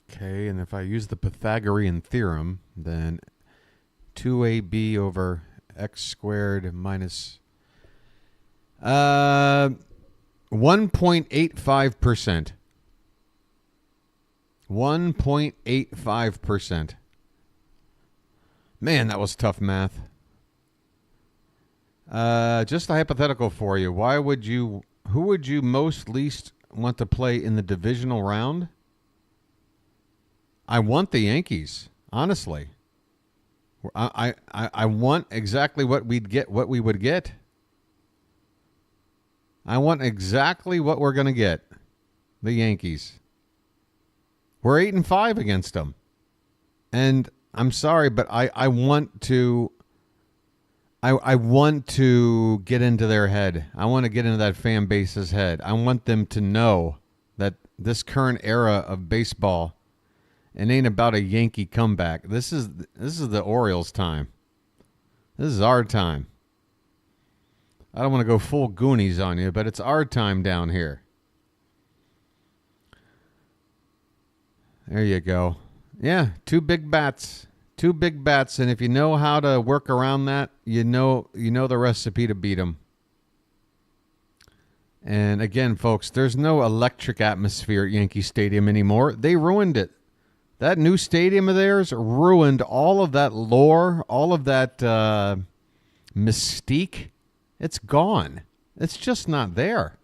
Okay, and if I use the Pythagorean theorem, then 2AB over X squared minus 1.85%. 1.85%. Man, that was tough math. Just a hypothetical for you. Who would you most least want to play in the divisional round? I want the Yankees, honestly. I want exactly what we would get. I want exactly what we're going to get. The Yankees. We're 8-5 against them. And I'm sorry, but I want to get into their head. I want to get into that fan base's head. I want them to know that this current era of baseball, it ain't about a Yankee comeback. This is the Orioles' time. This is our time. I don't want to go full Goonies on you, but it's our time down here. There you go. Yeah, two big bats. Two big bats, and if you know how to work around that, you know the recipe to beat them. And again, folks, there's no electric atmosphere at Yankee Stadium anymore. They ruined it. That new stadium of theirs ruined all of that lore, all of that mystique. It's gone. It's just not there.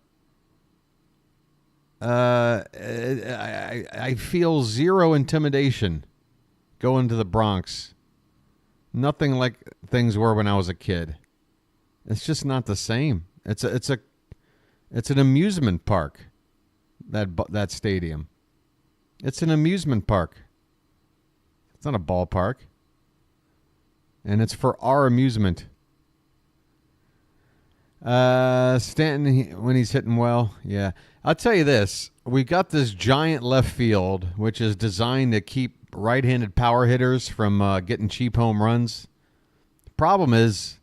I feel zero intimidation going to the Bronx. Nothing like things were when I was a kid. It's just not the same. It's an amusement park. That stadium. It's an amusement park. It's not a ballpark. And it's for our amusement. Stanton, when he's hitting well, yeah. I'll tell you this. We got this giant left field, which is designed to keep right-handed power hitters from getting cheap home runs. The problem is,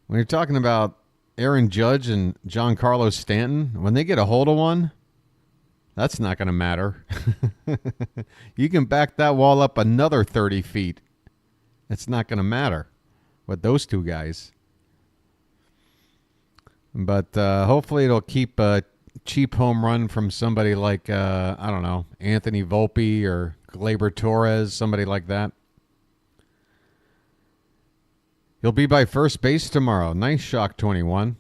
when you're talking about Aaron Judge and Giancarlo Stanton, when they get a hold of one, that's not going to matter. You can back that wall up another 30 feet. It's not going to matter with those two guys. But hopefully it'll keep a cheap home run from somebody like, I don't know, Anthony Volpe or Gleyber Torres, somebody like that. You'll be by first base tomorrow. Nice shock 21.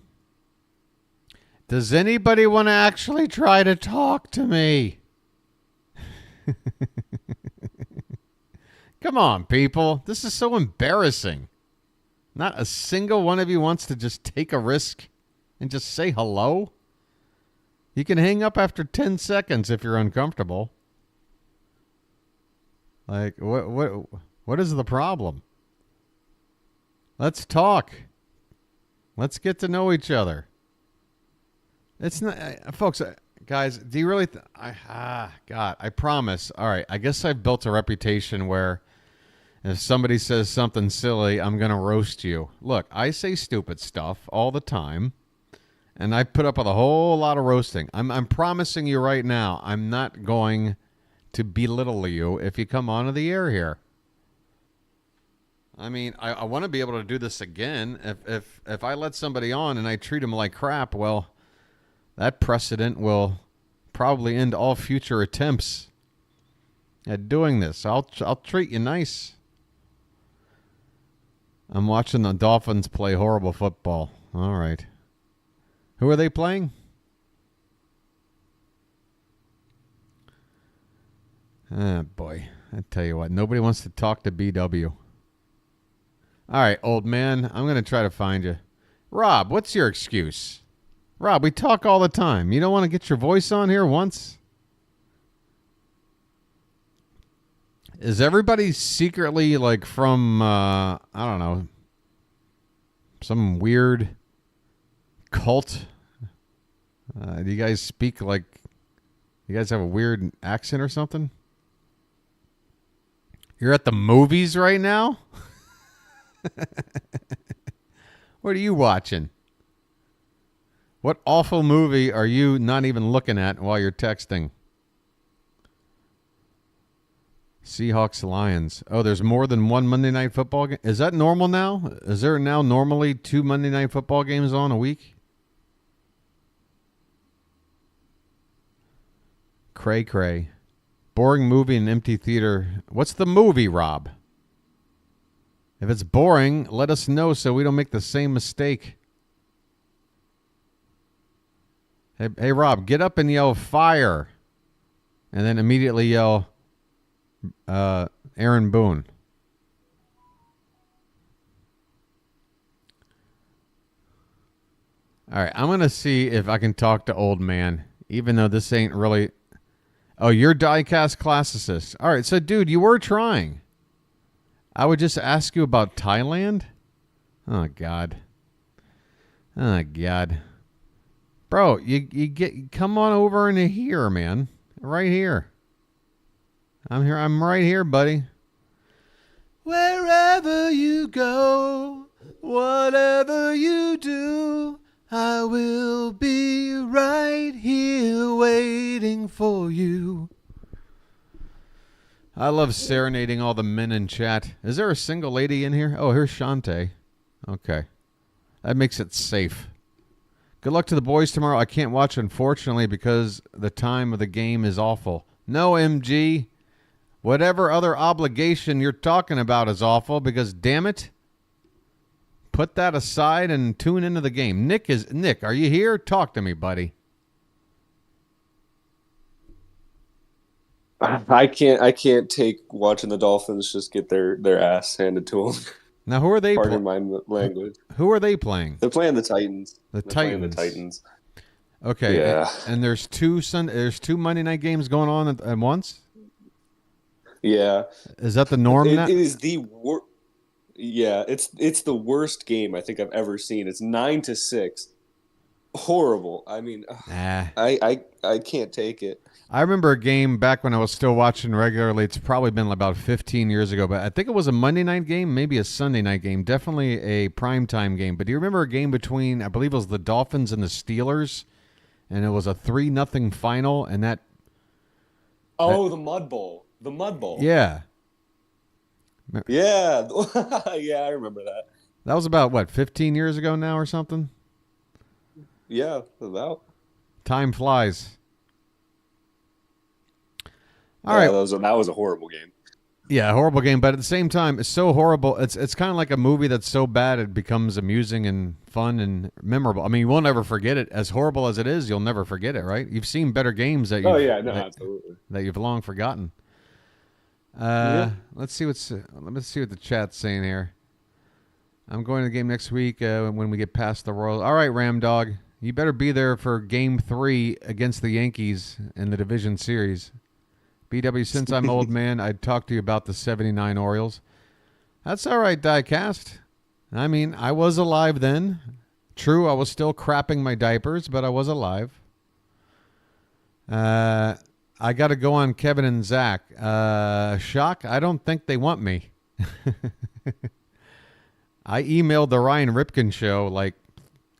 Does anybody want to actually try to talk to me? Come on, people. This is so embarrassing. Not a single one of you wants to just take a risk and just say hello. You can hang up after 10 seconds if you're uncomfortable. Like, what is the problem? Let's talk. Let's get to know each other. It's not, folks, guys, do you really, God, I promise. All right, I guess I've built a reputation where if somebody says something silly, I'm going to roast you. Look, I say stupid stuff all the time. And I put up with a whole lot of roasting. I'm promising you right now, I'm not going to belittle you if you come onto the air here. I mean, I want to be able to do this again. If I let somebody on and I treat them like crap, well, that precedent will probably end all future attempts at doing this. I'll treat you nice. I'm watching the Dolphins play horrible football. All right. Who are they playing? Ah, boy. I tell you what, nobody wants to talk to BW. All right, old man, I'm going to try to find you. Rob, what's your excuse? Rob, we talk all the time. You don't want to get your voice on here once? Is everybody secretly like from, I don't know, some weird cult? Do you guys speak like, you guys have a weird accent or something? You're at the movies right now? What are you watching? What awful movie are you not even looking at while you're texting? Seahawks Lions. Oh, there's more than one Monday Night Football game. Is that normal now? Is there now normally 2 Monday Night Football games on a week? Cray cray. Boring movie in empty theater. What's the movie, Rob? If it's boring, let us know so we don't make the same mistake. Hey, Rob, get up and yell fire. And then immediately yell Aaron Boone. All right, I'm going to see if I can talk to old man, even though this ain't really... Oh, you're diecast classicist. All right, so, dude, you were trying. I would just ask you about Thailand? Oh, God. Oh, God. Bro, you come on over into here, man. Right here. I'm here. I'm right here, buddy. Wherever you go, whatever you do, I will be right here waiting for you. I love serenading all the men in chat. Is there a single lady in here? Oh, here's Shantae. Okay. That makes it safe. Good luck to the boys tomorrow. I can't watch, unfortunately, because the time of the game is awful. No, MG. Whatever other obligation you're talking about is awful because, damn it, put that aside and tune into the game. Nick, are you here? Talk to me, buddy. I can't take watching the Dolphins just get their ass handed to them. Now, who are they? Pardon my language. Who are they playing? They're playing the Titans. The They're Titans. playing the Titans. Okay. Yeah. And there's two Monday night games going on at once. Yeah. Is that the norm now? It is the worst. Yeah, it's the worst game I think I've ever seen. It's 9-6. Horrible. I mean, I can't take it. I remember a game back when I was still watching regularly. It's probably been about 15 years ago, but I think it was a Monday night game, maybe a Sunday night game, definitely a primetime game. But do you remember a game between, I believe it was the Dolphins and the Steelers, and it was a 3-0 final, and that... Oh, the Mud Bowl. The Mud Bowl. Yeah. Yeah. Yeah, I remember that. That was about, what, 15 years ago now or something? Yeah, about. Time flies. All yeah, right. That was a horrible game. Yeah, horrible game, but at the same time, it's so horrible. It's kind of like a movie that's so bad it becomes amusing and fun and memorable. I mean, you will never forget it. As horrible as it is, you'll never forget it, right? You've seen better games that absolutely. that you've long forgotten. Let's see what the chat's saying here. I'm going to the game next week when we get past the Royals. All right, Ram Dog, you better be there for Game 3 against the Yankees in the division series. BW, since I'm old man, I'd talk to you about the 79 Orioles. That's all right, Diecast. I mean, I was alive then. True, I was still crapping my diapers, but I was alive. I got to go on Kevin and Zach. Shock, I don't think they want me. I emailed the Ryan Ripken show like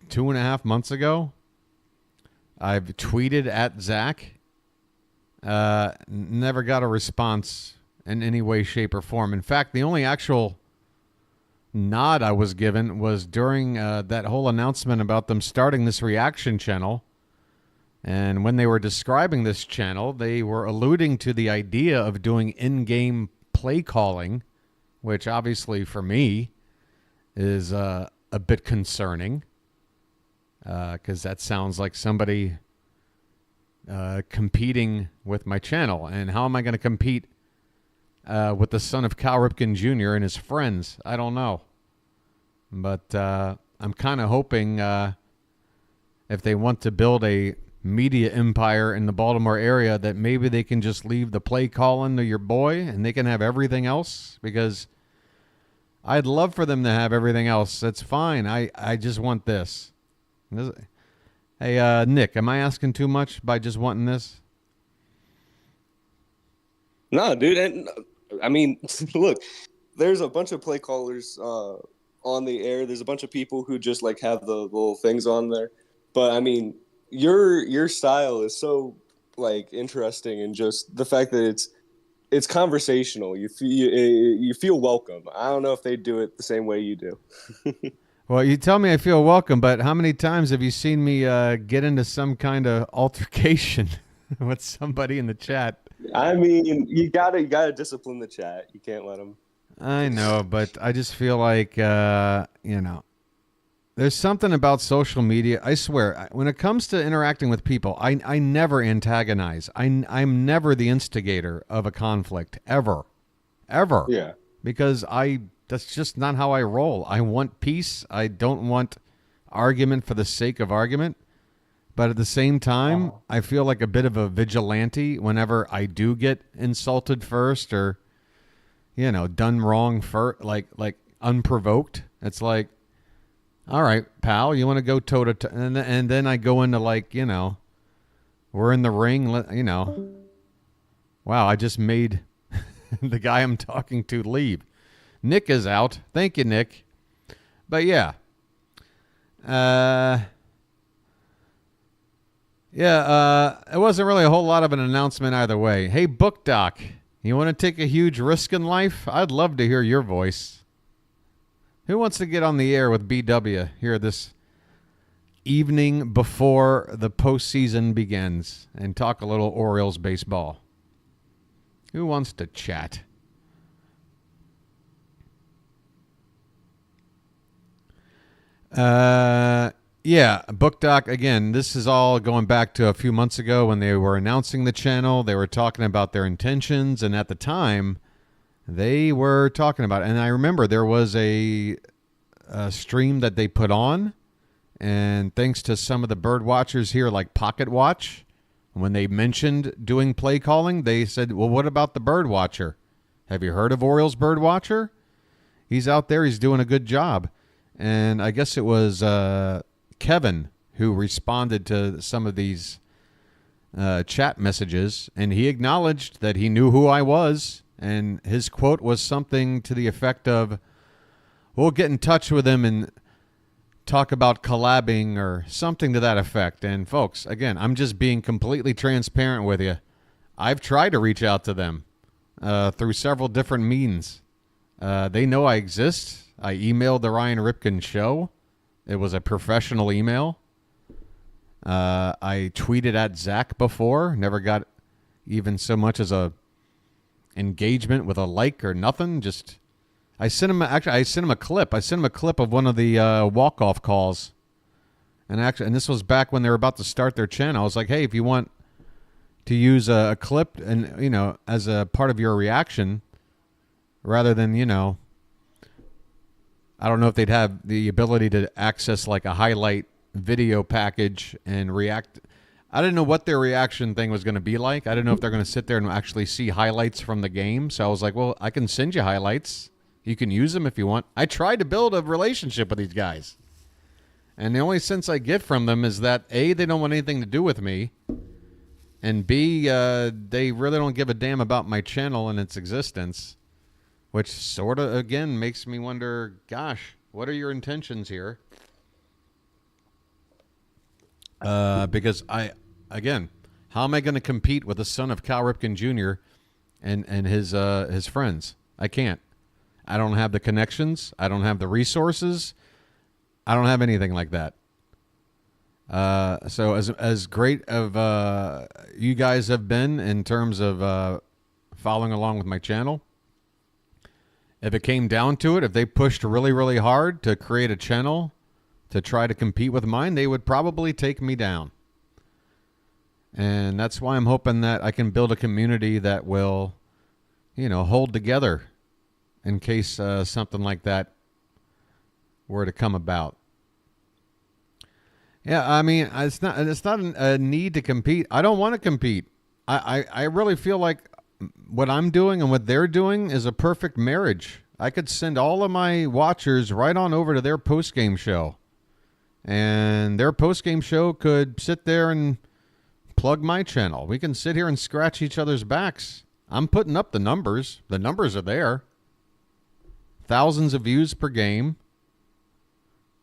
2.5 months ago. I've tweeted at Zach. Never got a response in any way, shape, or form. In fact, the only actual nod I was given was during that whole announcement about them starting this reaction channel. And when they were describing this channel, they were alluding to the idea of doing in-game play calling, which obviously for me is a bit concerning because that sounds like somebody... competing with my channel. And how am I going to compete with the son of Cal Ripken Jr. and his friends? I don't know. But I'm kind of hoping if they want to build a media empire in the Baltimore area that maybe they can just leave the play calling to your boy and they can have everything else, because I'd love for them to have everything else. That's fine. I just want this. Hey, Nick, am I asking too much by just wanting this? No, dude. And I mean, look, there's a bunch of play callers on the air. There's a bunch of people who just like have the little things on there. But I mean, your style is so like interesting, and just the fact that it's it's conversational. You feel welcome. I don't know if they do it the same way you do. Well, you tell me I feel welcome, but how many times have you seen me get into some kind of altercation with somebody in the chat? I mean, you gotta discipline the chat. You can't let them. I know, but I just feel like there's something about social media. I swear, when it comes to interacting with people, I never antagonize. I'm never the instigator of a conflict, ever, ever, Yeah. because that's just not how I roll. I want peace. I don't want argument for the sake of argument. But at the same time, I feel like a bit of a vigilante whenever I do get insulted first or, done wrong first, like unprovoked. It's like, all right, pal, you want to go toe to toe, and then I go into we're in the ring. Wow, I just made the guy I'm talking to leave. Nick is out. Thank you, Nick. But yeah, it wasn't really a whole lot of an announcement either way. Hey, Book Doc, you want to take a huge risk in life? I'd love to hear your voice. Who wants to get on the air with BW here this evening before the postseason begins and talk a little Orioles baseball? Who wants to chat? Yeah, Book Doc, again, this is all going back to a few months ago when they were announcing the channel. They were talking about their intentions, and at the time, they were talking about it. And I remember there was a stream that they put on, and thanks to some of the bird watchers here, like Pocket Watch, when they mentioned doing play calling, they said, well, what about the bird watcher? Have you heard of Orioles bird watcher? He's out there. He's doing a good job. And I guess it was Kevin who responded to some of these chat messages, and he acknowledged that he knew who I was, and his quote was something to the effect of, we'll get in touch with him and talk about collabing or something to that effect. And folks, again, I'm just being completely transparent with you. I've tried to reach out to them through several different means. They know I exist. I emailed the Ryan Ripken show. It was a professional email. I tweeted at Zach before. Never got even so much as a engagement with a like or nothing. Just I sent him a clip. I sent him a clip of one of the walk-off calls. And this was back when they were about to start their channel. I was like, hey, if you want to use a clip and as a part of your reaction, rather than I don't know if they'd have the ability to access like a highlight video package and react. I didn't know what their reaction thing was going to be like. I didn't know if they're going to sit there and actually see highlights from the game. So I was like, well, I can send you highlights. You can use them if you want. I tried to build a relationship with these guys. And the only sense I get from them is that A, they don't want anything to do with me. And B, they really don't give a damn about my channel and its existence. Which sort of, again, makes me wonder, gosh, what are your intentions here? Because how am I going to compete with the son of Cal Ripken Jr. and his friends? I can't. I don't have the connections. I don't have the resources. I don't have anything like that. So as great of you guys have been in terms of following along with my channel, if it came down to it, if they pushed really, really hard to create a channel to try to compete with mine, they would probably take me down. And that's why I'm hoping that I can build a community that will, hold together in case something like that were to come about. Yeah, I mean, it's not a need to compete. I don't want to compete. I really feel like what I'm doing and what they're doing is a perfect marriage. I could send all of my watchers right on over to their post-game show. And their post-game show could sit there and plug my channel. We can sit here and scratch each other's backs. I'm putting up the numbers. The numbers are there. Thousands of views per game.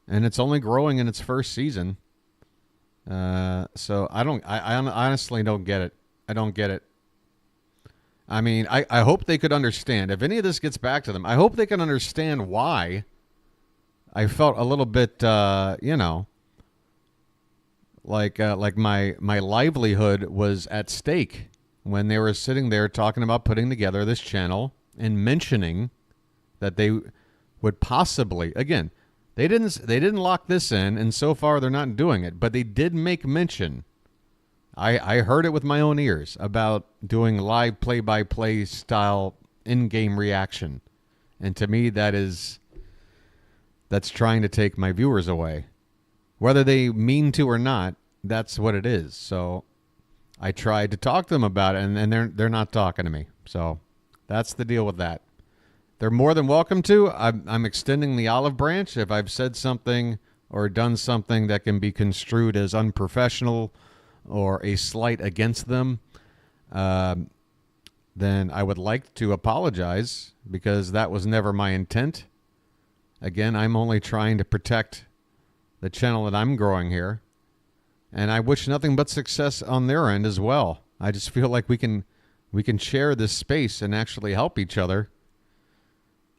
And it's only growing in its first season. So I honestly don't get it. I don't get it. I mean, I hope they could understand. If any of this gets back to them, I hope they can understand why I felt a little bit, like my livelihood was at stake when they were sitting there talking about putting together this channel and mentioning that they would possibly, again, they didn't lock this in, and so far they're not doing it, but they did make mention. I heard it with my own ears about doing live play-by-play style in-game reaction, and to me that's trying to take my viewers away. Whether they mean to or not, that's what it is. So I tried to talk to them about it, and they're not talking to me. So that's the deal with that. They're more than welcome to. I'm extending the olive branch. If I've said something or done something that can be construed as unprofessional or a slight against them, then I would like to apologize, because that was never my intent. Again, I'm only trying to protect the channel that I'm growing here, and I wish nothing but success on their end as well. I just feel like we can share this space and actually help each other,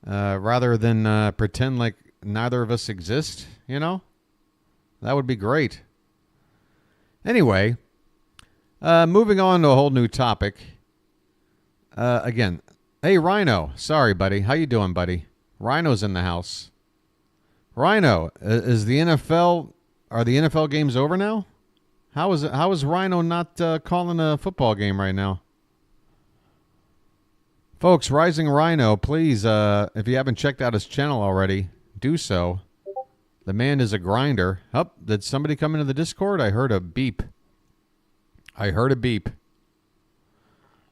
rather than pretend like neither of us exist. That would be great. Anyway, moving on to a whole new topic. Again, hey Rhino, sorry buddy, how you doing, buddy? Rhino's in the house. Rhino, is the NFL? Are the NFL games over now? How is Rhino not calling a football game right now? Folks, Rising Rhino, please, if you haven't checked out his channel already, do so. The man is a grinder. Oh, did somebody come into the Discord? I heard a beep. I heard a beep.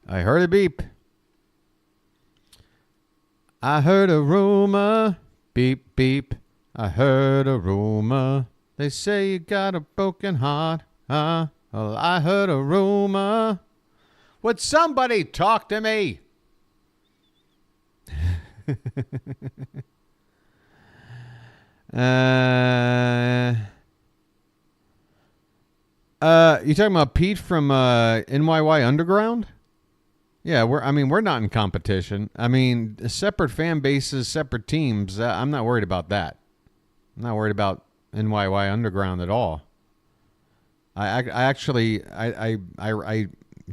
I heard a beep. I heard a rumor. Beep, beep. I heard a rumor. They say you got a broken heart. Well, I heard a rumor. Would somebody talk to me? You talking about Pete from NYY Underground? Yeah, we're not in competition. I mean, separate fan bases, separate teams. I'm not worried about that. I'm not worried about NYY Underground at all. I actually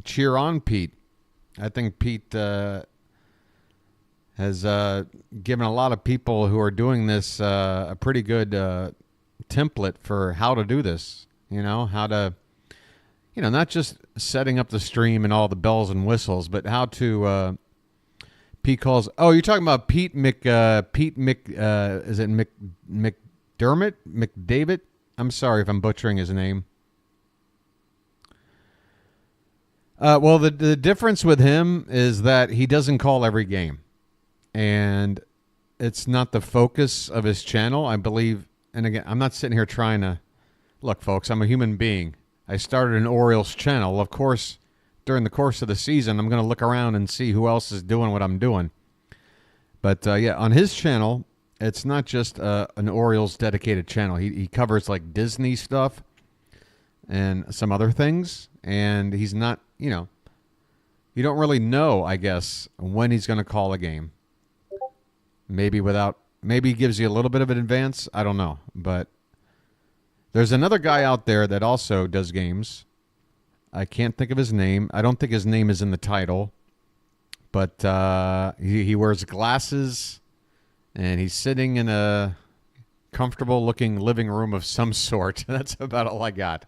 cheer on Pete. I think Pete has given a lot of people who are doing this a pretty good template for how to do this. How to, not just setting up the stream and all the bells and whistles, but how to. Pete calls. Oh, you're talking about Pete is it McDermott? McDavid? I'm sorry if I'm butchering his name. Well, the difference with him is that he doesn't call every game. And it's not the focus of his channel, I believe. And again, I'm not sitting here trying to... Look, folks, I'm a human being. I started an Orioles channel. Of course, during the course of the season, I'm going to look around and see who else is doing what I'm doing. But, yeah, on his channel, it's not just an Orioles dedicated channel. He covers, like, Disney stuff and some other things. And he's not, you don't really know, I guess, when he's going to call a game. Maybe he gives you a little bit of an advance. I don't know. But there's another guy out there that also does games. I can't think of his name. I don't think his name is in the title. But he wears glasses, and he's sitting in a comfortable-looking living room of some sort. That's about all I got.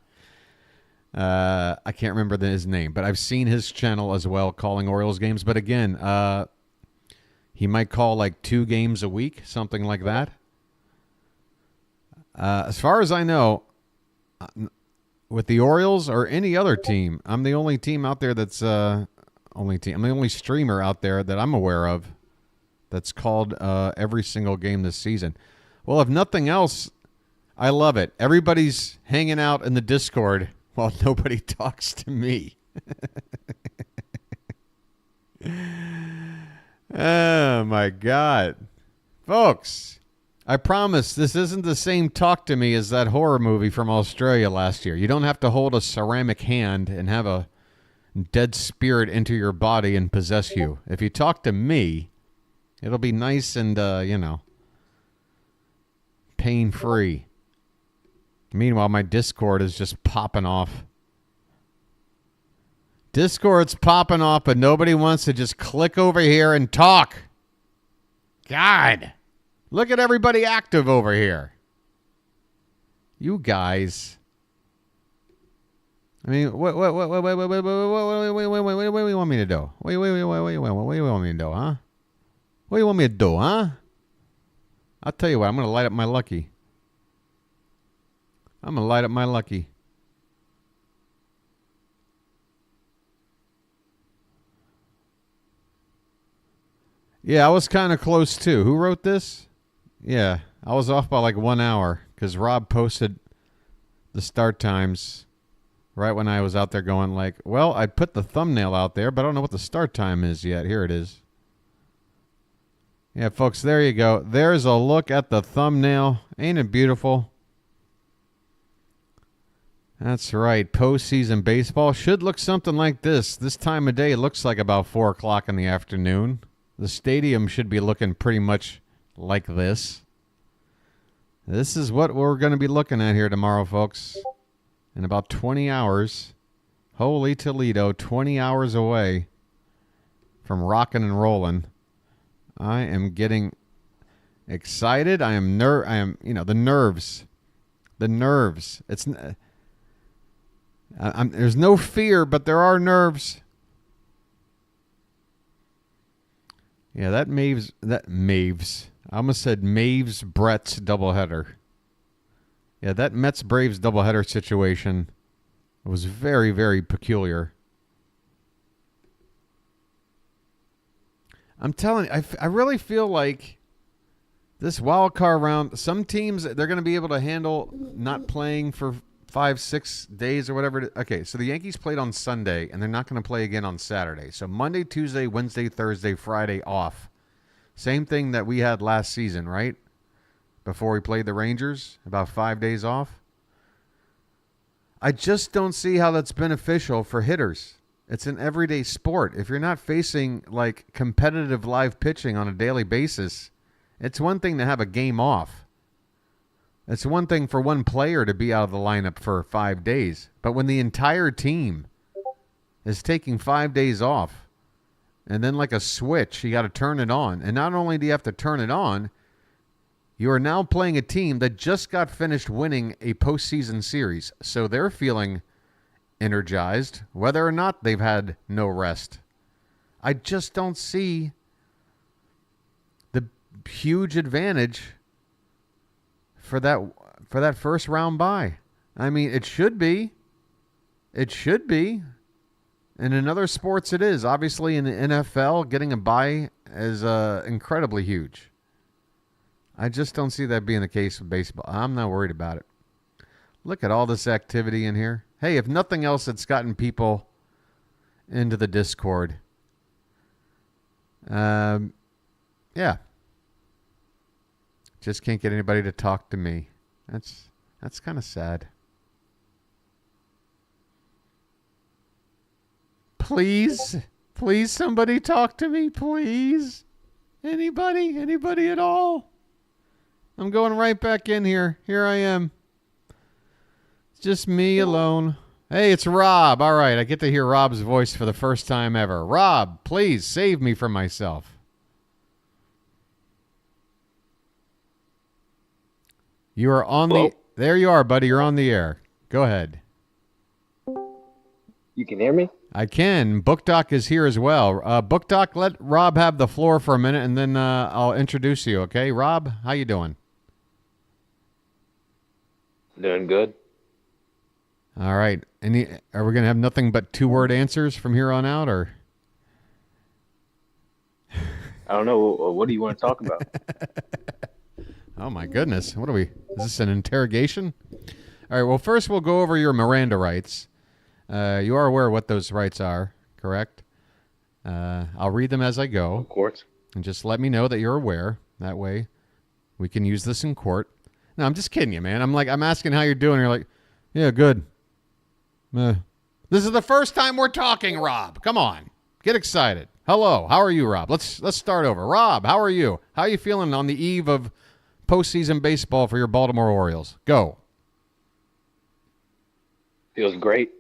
I can't remember his name, but I've seen his channel as well, calling Orioles games. But again, he might call like 2 games a week, something like that. As far as I know, with the Orioles or any other team, I'm the only team out there that's I'm the only streamer out there that I'm aware of that's called every single game this season. Well, if nothing else, I love it. Everybody's hanging out in the Discord while nobody talks to me. Oh, my God. Folks, I promise this isn't the same talk to me as that horror movie from Australia last year. You don't have to hold a ceramic hand and have a dead spirit into your body and possess you. If you talk to me, it'll be nice and, pain-free. Meanwhile, my Discord is just popping off. Discord's popping off, but nobody wants to just click over here and talk. God. Look at everybody active over here. You guys. I mean, what do you want me to do? What do you want me to do, huh? What do you want me to do, huh? I'll tell you what, I'm going to light up my lucky. Yeah, I was kind of close too. Who wrote this? Yeah, I was off by like 1 hour because Rob posted the start times right when I was out there going like, well, I put the thumbnail out there, but I don't know what the start time is yet. Here it is. Yeah, folks, there you go. There's a look at the thumbnail. Ain't it beautiful? That's right. Postseason baseball should look something like this. This time of day looks like about 4 o'clock in the afternoon. The stadium should be looking pretty much like this. This is what we're going to be looking at here tomorrow, folks. In about 20 hours. Holy Toledo, 20 hours away from rocking and rolling. I am getting excited. I am, the nerves. The nerves. There's no fear, but there are nerves. Yeah, that Maves. I almost said Maves Brett's doubleheader. Yeah, that Mets Braves doubleheader situation was very, very peculiar. I'm telling you, I really feel like this wild card round, some teams, they're going to be able to handle not playing for 5-6 days or whatever. Okay, so the Yankees played on Sunday, and they're not going to play again on Saturday. So Monday, Tuesday, Wednesday, Thursday, Friday off. Same thing that we had last season, right? Before we played the Rangers, about 5 days off. I just don't see how that's beneficial for hitters. It's an everyday sport. If you're not facing like competitive live pitching on a daily basis, it's one thing to have a game off. It's one thing for one player to be out of the lineup for 5 days. But when the entire team is taking 5 days off, and then like a switch, you got to turn it on. And not only do you have to turn it on, you are now playing a team that just got finished winning a postseason series. So they're feeling energized, whether or not they've had no rest. I just don't see the huge advantage for that first round bye. I mean, it should be. It should be. And in other sports it is. Obviously in the NFL, getting a bye is incredibly huge. I just don't see that being the case with baseball. I'm not worried about it. Look at all this activity in here. Hey, if nothing else, it's gotten people into the Discord. Yeah. Just can't get anybody to talk to me. That's kind of sad. Please somebody talk to me, please. Anybody at all? I'm going right back in here. Here I am. It's just me alone. Hey, it's Rob. All right, I get to hear Rob's voice for the first time ever. Rob, please save me from myself. You are on Hello? There you are, buddy. You're on the air. Go ahead. You can hear me? I can. Book Doc is here as well. Book Doc, let Rob have the floor for a minute, and then I'll introduce you, okay? Rob, how you doing? Doing good. All right. Are we going to have nothing but 2-word answers from here on out, or? I don't know. What do you want to talk about? Oh, my goodness. What are we? Is this an interrogation? All right. Well, first we'll go over your Miranda rights. You are aware of what those rights are, correct? I'll read them as I go. Of course. And just let me know that you're aware. That way we can use this in court. No, I'm just kidding you, man. I'm asking how you're doing. You're like, yeah, good. This is the first time we're talking, Rob. Come on. Get excited. Hello. How are you, Rob? Let's start over. Rob, how are you? How are you feeling on the eve of postseason baseball for your Baltimore Orioles? Go. Feels great.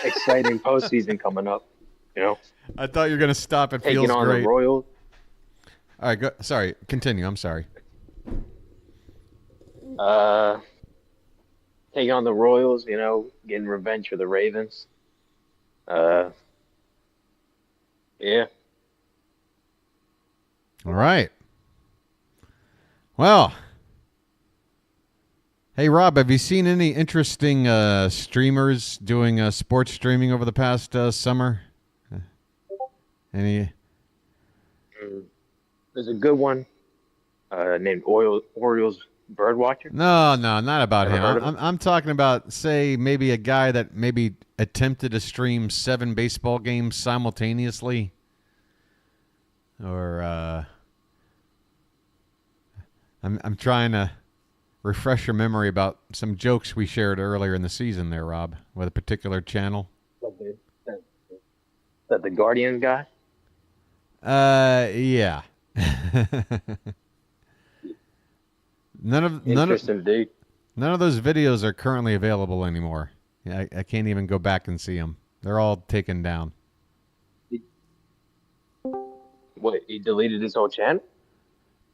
Exciting postseason coming up. You know, I thought you were going to stop. It taking feels on great. the Royals. All right. Go. Sorry. Continue. I'm sorry. Taking on the Royals. You know, getting revenge for the Ravens. Yeah. All right. Well. Hey, Rob, have you seen any interesting streamers doing sports streaming over the past summer? Any? There's a good one named Orioles Birdwatcher. No, not about Ever him. heard of him? I'm talking about, say, maybe a guy that maybe attempted to stream 7 baseball games simultaneously, or I'm trying to refresh your memory about some jokes we shared earlier in the season there, Rob, with a particular channel. That the Guardian guy. Yeah. None of Interesting dude. None of those videos are currently available anymore. Yeah, I can't even go back and see them. They're all taken down. What, he deleted his whole channel?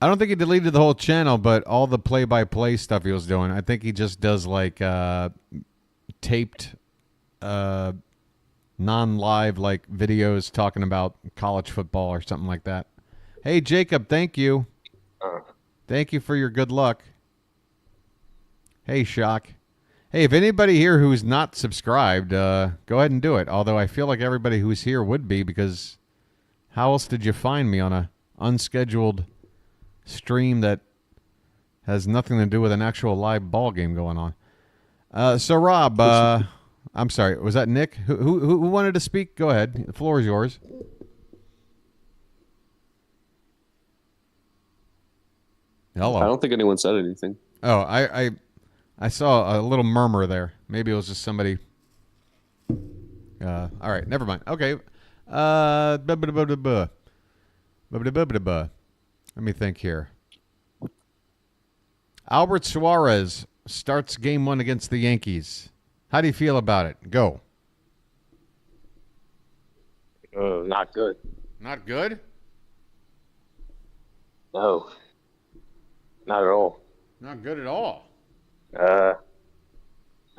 I don't think he deleted the whole channel, but all the play-by-play stuff he was doing, I think he just does like taped, non-live like videos talking about college football or something like that. Hey, Jacob, thank you. Thank you for your good luck. Hey, Shock. Hey, if anybody here who's not subscribed, go ahead and do it. Although I feel like everybody who's here would be, because how else did you find me on a unscheduled stream that has nothing to do with an actual live ball game going on? So, Rob, I'm sorry, was that Nick? Who wanted to speak? Go ahead. The floor is yours. Hello. I don't think anyone said anything. Oh, I saw a little murmur there. Maybe it was just somebody. All right, never mind. Okay. Let me think here. Albert Suarez starts game 1 against the Yankees. How do you feel about it? Go. Not good. Not good? No. Not at all. Not good at all. I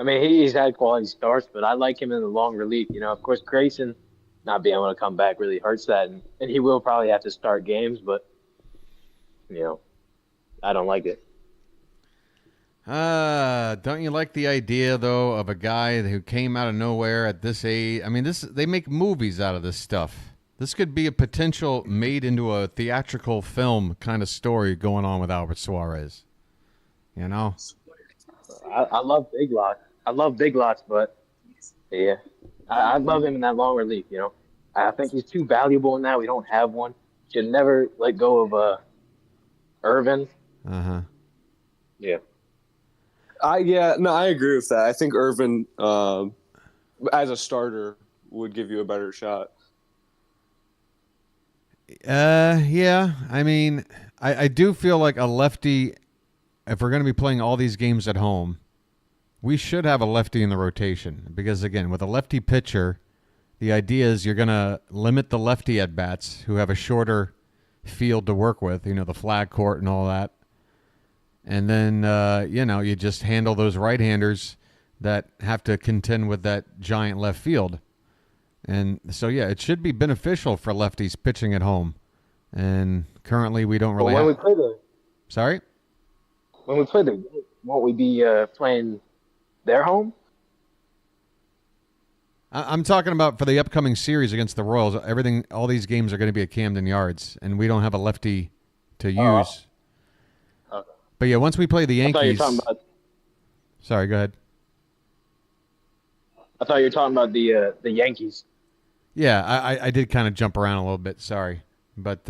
mean, he's had quality starts, but I like him in the long relief. You know, of course, Grayson not being able to come back really hurts that, and he will probably have to start games, but, you know, I don't like it. Don't you like the idea, though, of a guy who came out of nowhere at this age? I mean, they make movies out of this stuff. This could be a potential made into a theatrical film kind of story going on with Albert Suarez. You know? I love Big Lots. I love Big Lots, but, yeah, I love him in that long relief, you know. I think he's too valuable in that. We don't have one. Should never let go of Irvin. Uh-huh. Yeah. I agree with that. I think Irvin, as a starter, would give you a better shot. Yeah. I mean, I do feel like a lefty, if we're going to be playing all these games at home, we should have a lefty in the rotation. Because, again, with a lefty pitcher, the idea is you're going to limit the lefty at-bats who have a shorter field to work with, you know, the flag court and all that. And then, you just handle those right-handers that have to contend with that giant left field. And so, yeah, it should be beneficial for lefties pitching at home. And currently we don't really When have... we play the Sorry? When we play the game, won't we be playing their home? I'm talking about for the upcoming series against the Royals. All these games are going to be at Camden Yards, and we don't have a lefty to use. Okay. But yeah, once we play the I thought you Yankees... were talking about. Sorry, go ahead. I thought you were talking about the Yankees. Yeah, I did kind of jump around a little bit. Sorry, but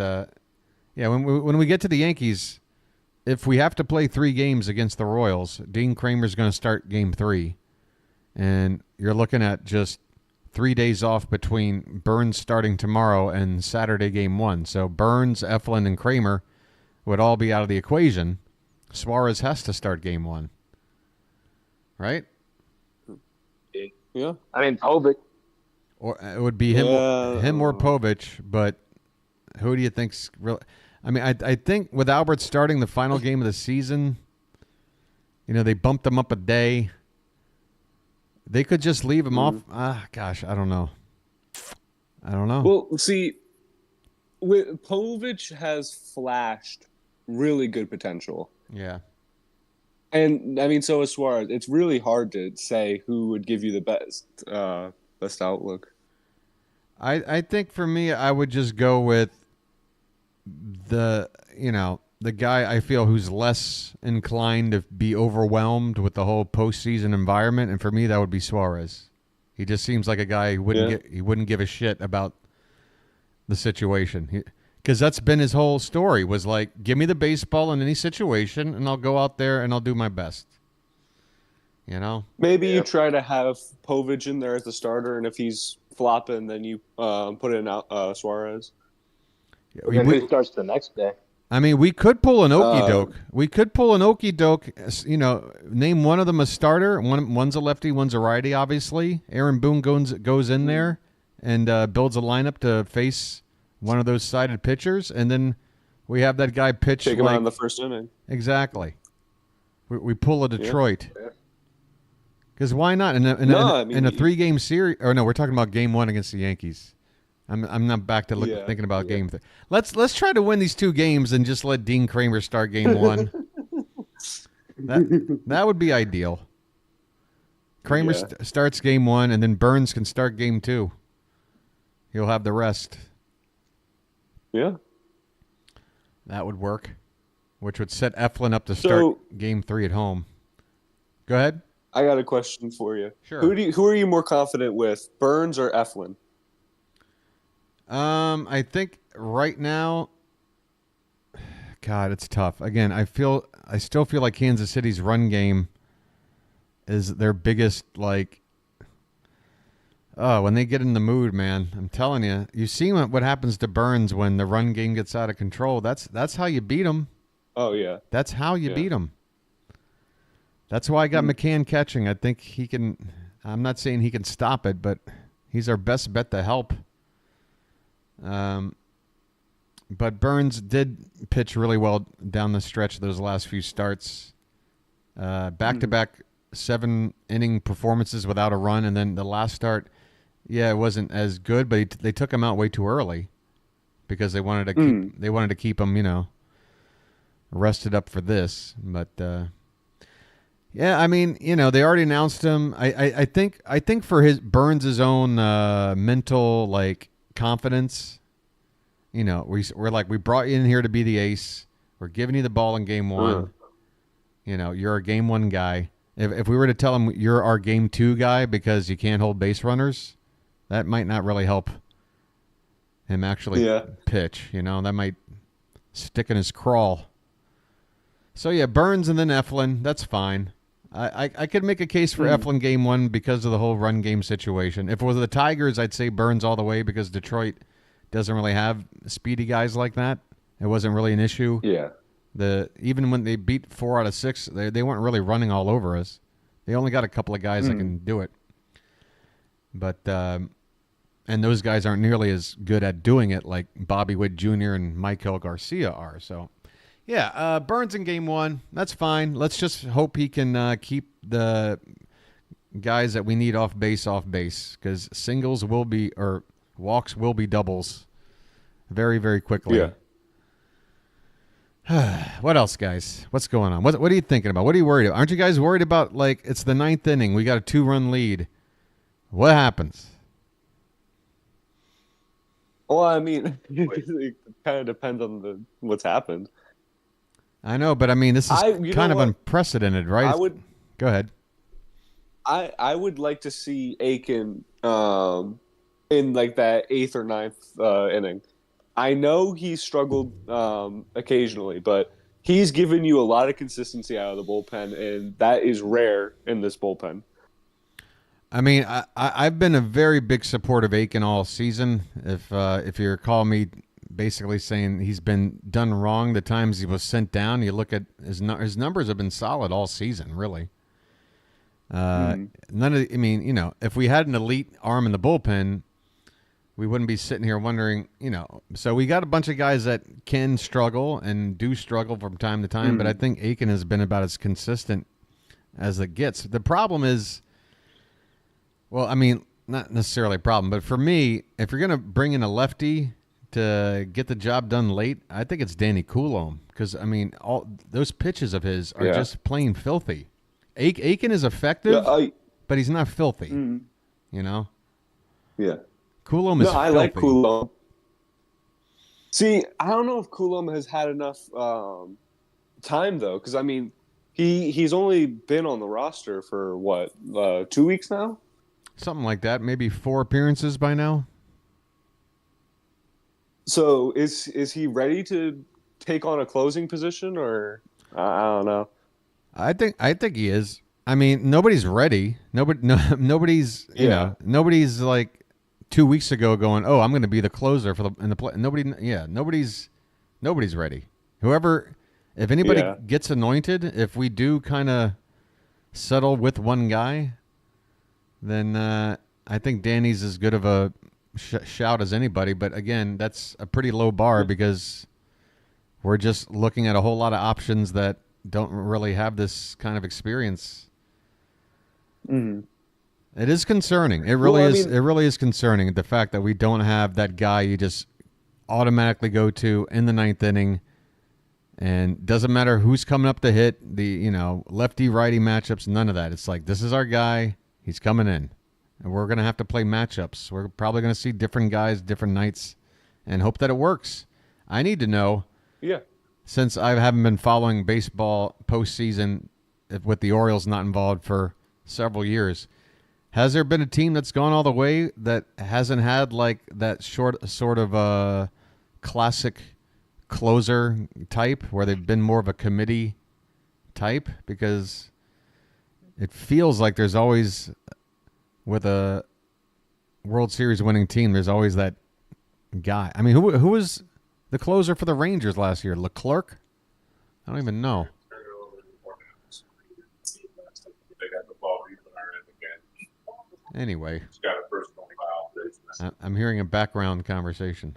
yeah, when we get to the Yankees, if we have to play 3 games against the Royals, Dean Kramer's going to start Game 3, and you're looking at just 3 days off between Burns starting tomorrow and Saturday game 1. So Burns, Eflin, and Kramer would all be out of the equation. Suarez has to start game 1, right? Yeah. I mean, Povich. Or it would be him or Povich, but who do you think's real? I mean, I think with Albert starting the final game of the season, they bumped him up a day. They could just leave him off. Gosh, I don't know. Well, see, Povich has flashed really good potential. Yeah. And I mean, so is Suarez. It's really hard to say who would give you the best outlook. I think for me, I would just go with the guy I feel who's less inclined to be overwhelmed with the whole postseason environment, and for me, that would be Suarez. He just seems like a guy who wouldn't give a shit about the situation. Because that's been his whole story, was like, give me the baseball in any situation, and I'll go out there and I'll do my best. Maybe you try to have Povich in there as the starter, and if he's flopping, then you put in Suarez. And who starts the next day? I mean, we could pull an okey doke. Name one of them a starter. One's a lefty, one's a righty. Obviously, Aaron Boone goes in there and builds a lineup to face one of those sided pitchers, and then we have that guy pitch. Take him out in the first inning. Exactly. We pull a Detroit. Because why not? In a 3-game series, or no, we're talking about game 1 against the Yankees. I'm not back to thinking about game 3. Let's try to win these 2 games and just let Dean Kramer start game 1. That would be ideal. Kramer starts game 1, and then Burns can start game 2. He'll have the rest. Yeah, that would work, which would set Eflin up to start game 3 at home. Go ahead. I got a question for you. Sure. Who are you more confident with, Burns or Eflin? I think right now, God, it's tough. Again, I still feel like Kansas City's run game is their biggest, when they get in the mood, man. I'm telling you, you see what happens to Burns when the run game gets out of control. That's how you beat them. Oh yeah, that's how you beat them. That's why I got McCann catching. I think he can. I'm not saying he can stop it, but he's our best bet to help. But Burns did pitch really well down the stretch of those last few starts. Back-to-back 7-inning performances without a run, and then the last start, it wasn't as good, but they took him out way too early because they wanted to keep him, rested up for this. But I mean, they already announced him. I think for Burns' own mental confidence. We're like, we brought you in here to be the ace. We're giving you the ball in game 1. You're a game 1 guy. If we were to tell him you're our game 2 guy because you can't hold base runners, that might not really help him actually pitch. That might stick in his crawl. So Burns and then Eflin. That's fine. I could make a case for Eflin game 1 because of the whole run game situation. If it was the Tigers, I'd say Burns all the way because Detroit doesn't really have speedy guys like that. It wasn't really an issue. Yeah. Even when they beat 4 out of 6, they weren't really running all over us. They only got a couple of guys that can do it. But and those guys aren't nearly as good at doing it like Bobby Witt Jr. and Michael Garcia are. So, Burns in game 1, that's fine. Let's just hope he can keep the guys that we need off base because singles will be or walks will be doubles very, very quickly. Yeah. What else, guys? What's going on? What are you thinking about? What are you worried about? Aren't you guys worried about, it's the 9th inning. We got a 2-run lead. What happens? Well, I mean, it kind of depends on what's happened. I know, but I mean, this is kind of unprecedented, right? Go ahead. I would like to see Aiken in that 8th or 9th inning. I know he struggled occasionally, but he's given you a lot of consistency out of the bullpen, and that is rare in this bullpen. I mean, I've been a very big supporter of Aiken all season. If you recall me basically saying he's been done wrong the times he was sent down, you look at his numbers have been solid all season, really. None of I mean, if we had an elite arm in the bullpen, we wouldn't be sitting here wondering, So we got a bunch of guys that can struggle and do struggle from time to time, but I think Aiken has been about as consistent as it gets. The problem is, well, I mean, not necessarily a problem, but for me, if you're going to bring in a lefty to get the job done late, I think it's Danny Coulomb because, I mean, all those pitches of his are just plain filthy. Aiken is effective, but he's not filthy, Yeah. Coulomb is filthy. I like Coulomb. See, I don't know if Coulomb has had enough time, though, because, I mean, he's only been on the roster for, 2 weeks now? Something like that. Maybe 4 appearances by now. So is he ready to take on a closing position, or I don't know? I think he is. I mean, nobody's ready. Nobody's nobody's like 2 weeks ago going, "Oh, I'm going to be the closer for the play." Nobody's ready. Whoever, if anybody gets anointed, if we do kind of settle with one guy, then I think Danny's as good of a shout as anybody. But again, that's a pretty low bar because we're just looking at a whole lot of options that don't really have this kind of experience. Mm-hmm. It is concerning. It really is. It really is concerning the fact that we don't have that guy you just automatically go to in the 9th inning, and doesn't matter who's coming up to hit the lefty righty matchups. None of that. It's like this is our guy. He's coming in, and we're gonna have to play matchups. We're probably gonna see different guys, different nights, and hope that it works. I need to know. Yeah. Since I haven't been following baseball postseason with the Orioles not involved for several years, has there been a team that's gone all the way that hasn't had like that sort of classic closer type where they've been more of a committee type? Because it feels like there's always, with a World Series winning team, there's always that guy. I mean, who was the closer for the Rangers last year? Leclerc? I don't even know. Anyway, I'm hearing a background conversation.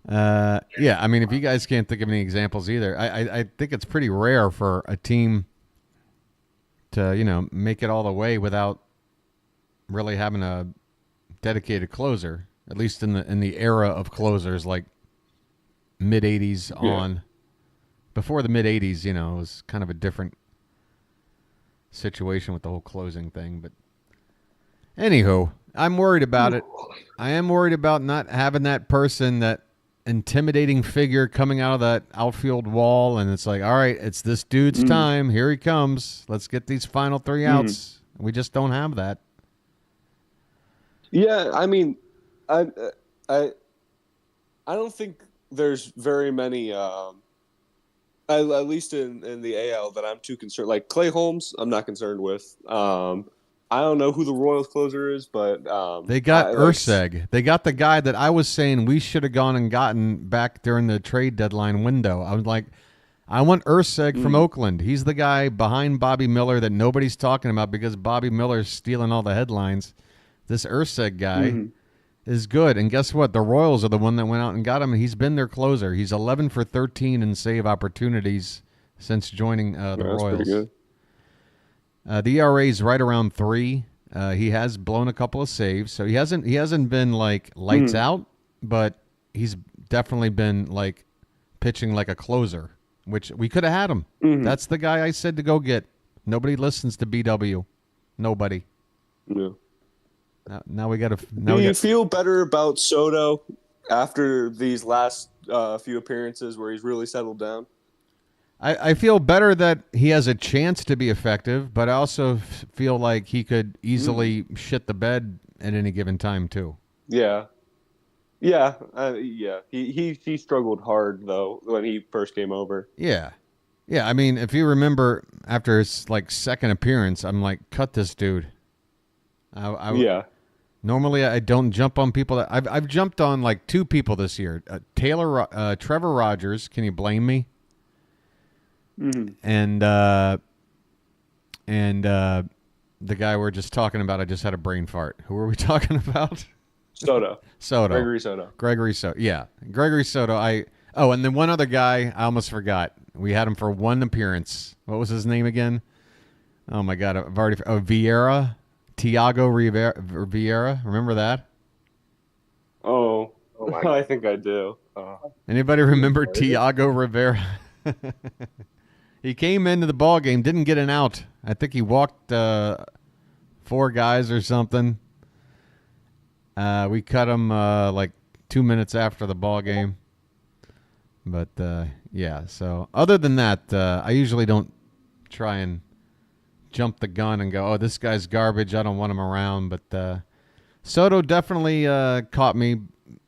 Yeah, I mean, if you guys can't think of any examples either, I think it's pretty rare for a team to, make it all the way without really having a dedicated closer. At least in the era of closers, like mid '80s on. Before the mid '80s, it was kind of a different situation with the whole closing thing. But anywho, I'm worried about it. I am worried about not having that person, that intimidating figure coming out of that outfield wall, and it's like, all right, it's this dude's time. Here he comes. Let's get these final 3 outs. We just don't have that. Yeah, I mean, I don't think there's very many, at least in the AL, that I'm too concerned. Like Clay Holmes, I'm not concerned with. I don't know who the Royals closer is, but they got Urseg. They got the guy that I was saying we should have gone and gotten back during the trade deadline window. I was like, I want Urseg from Oakland. He's the guy behind Bobby Miller that nobody's talking about because Bobby Miller's stealing all the headlines. This Urseg guy is good. And guess what? The Royals are the one that went out and got him, and he's been their closer. He's 11 for 13 in save opportunities since joining the Royals. That's pretty good. The ERA is right around 3. He has blown a couple of saves, so he hasn't been like lights out, but he's definitely been like pitching like a closer, which we could have had him. That's the guy I said to go get. Nobody listens to BW. Nobody. Yeah. Now we got to. Do you feel better about Soto after these last few appearances where he's really settled down? I feel better that he has a chance to be effective, but I also feel like he could easily shit the bed at any given time too. Yeah. Yeah. He struggled hard though when he first came over. Yeah. Yeah, I mean, if you remember, after his like second appearance, I'm like, cut this dude. Yeah. Normally I don't jump on people that I've jumped on like two people this year. Trevor Rogers. Can you blame me? Hmm. And the guy we're just talking about. I just had a brain fart. Who were we talking about? Soto. Soto. Gregory Soto. Yeah, Gregory Soto. And then one other guy. I almost forgot. We had him for one appearance. What was his name again? Oh my God, I've already. Oh, Vieira. Tiago Vieira. Remember that? Oh, Oh my I God. think I do. Anybody remember Tiago Rivera? He came into the ball game, didn't get an out. I think he walked four guys or something. We cut him like 2 minutes after the ball game. But yeah, so other than that, I usually don't try and jump the gun and go, oh, this guy's garbage, I don't want him around. But Soto definitely caught me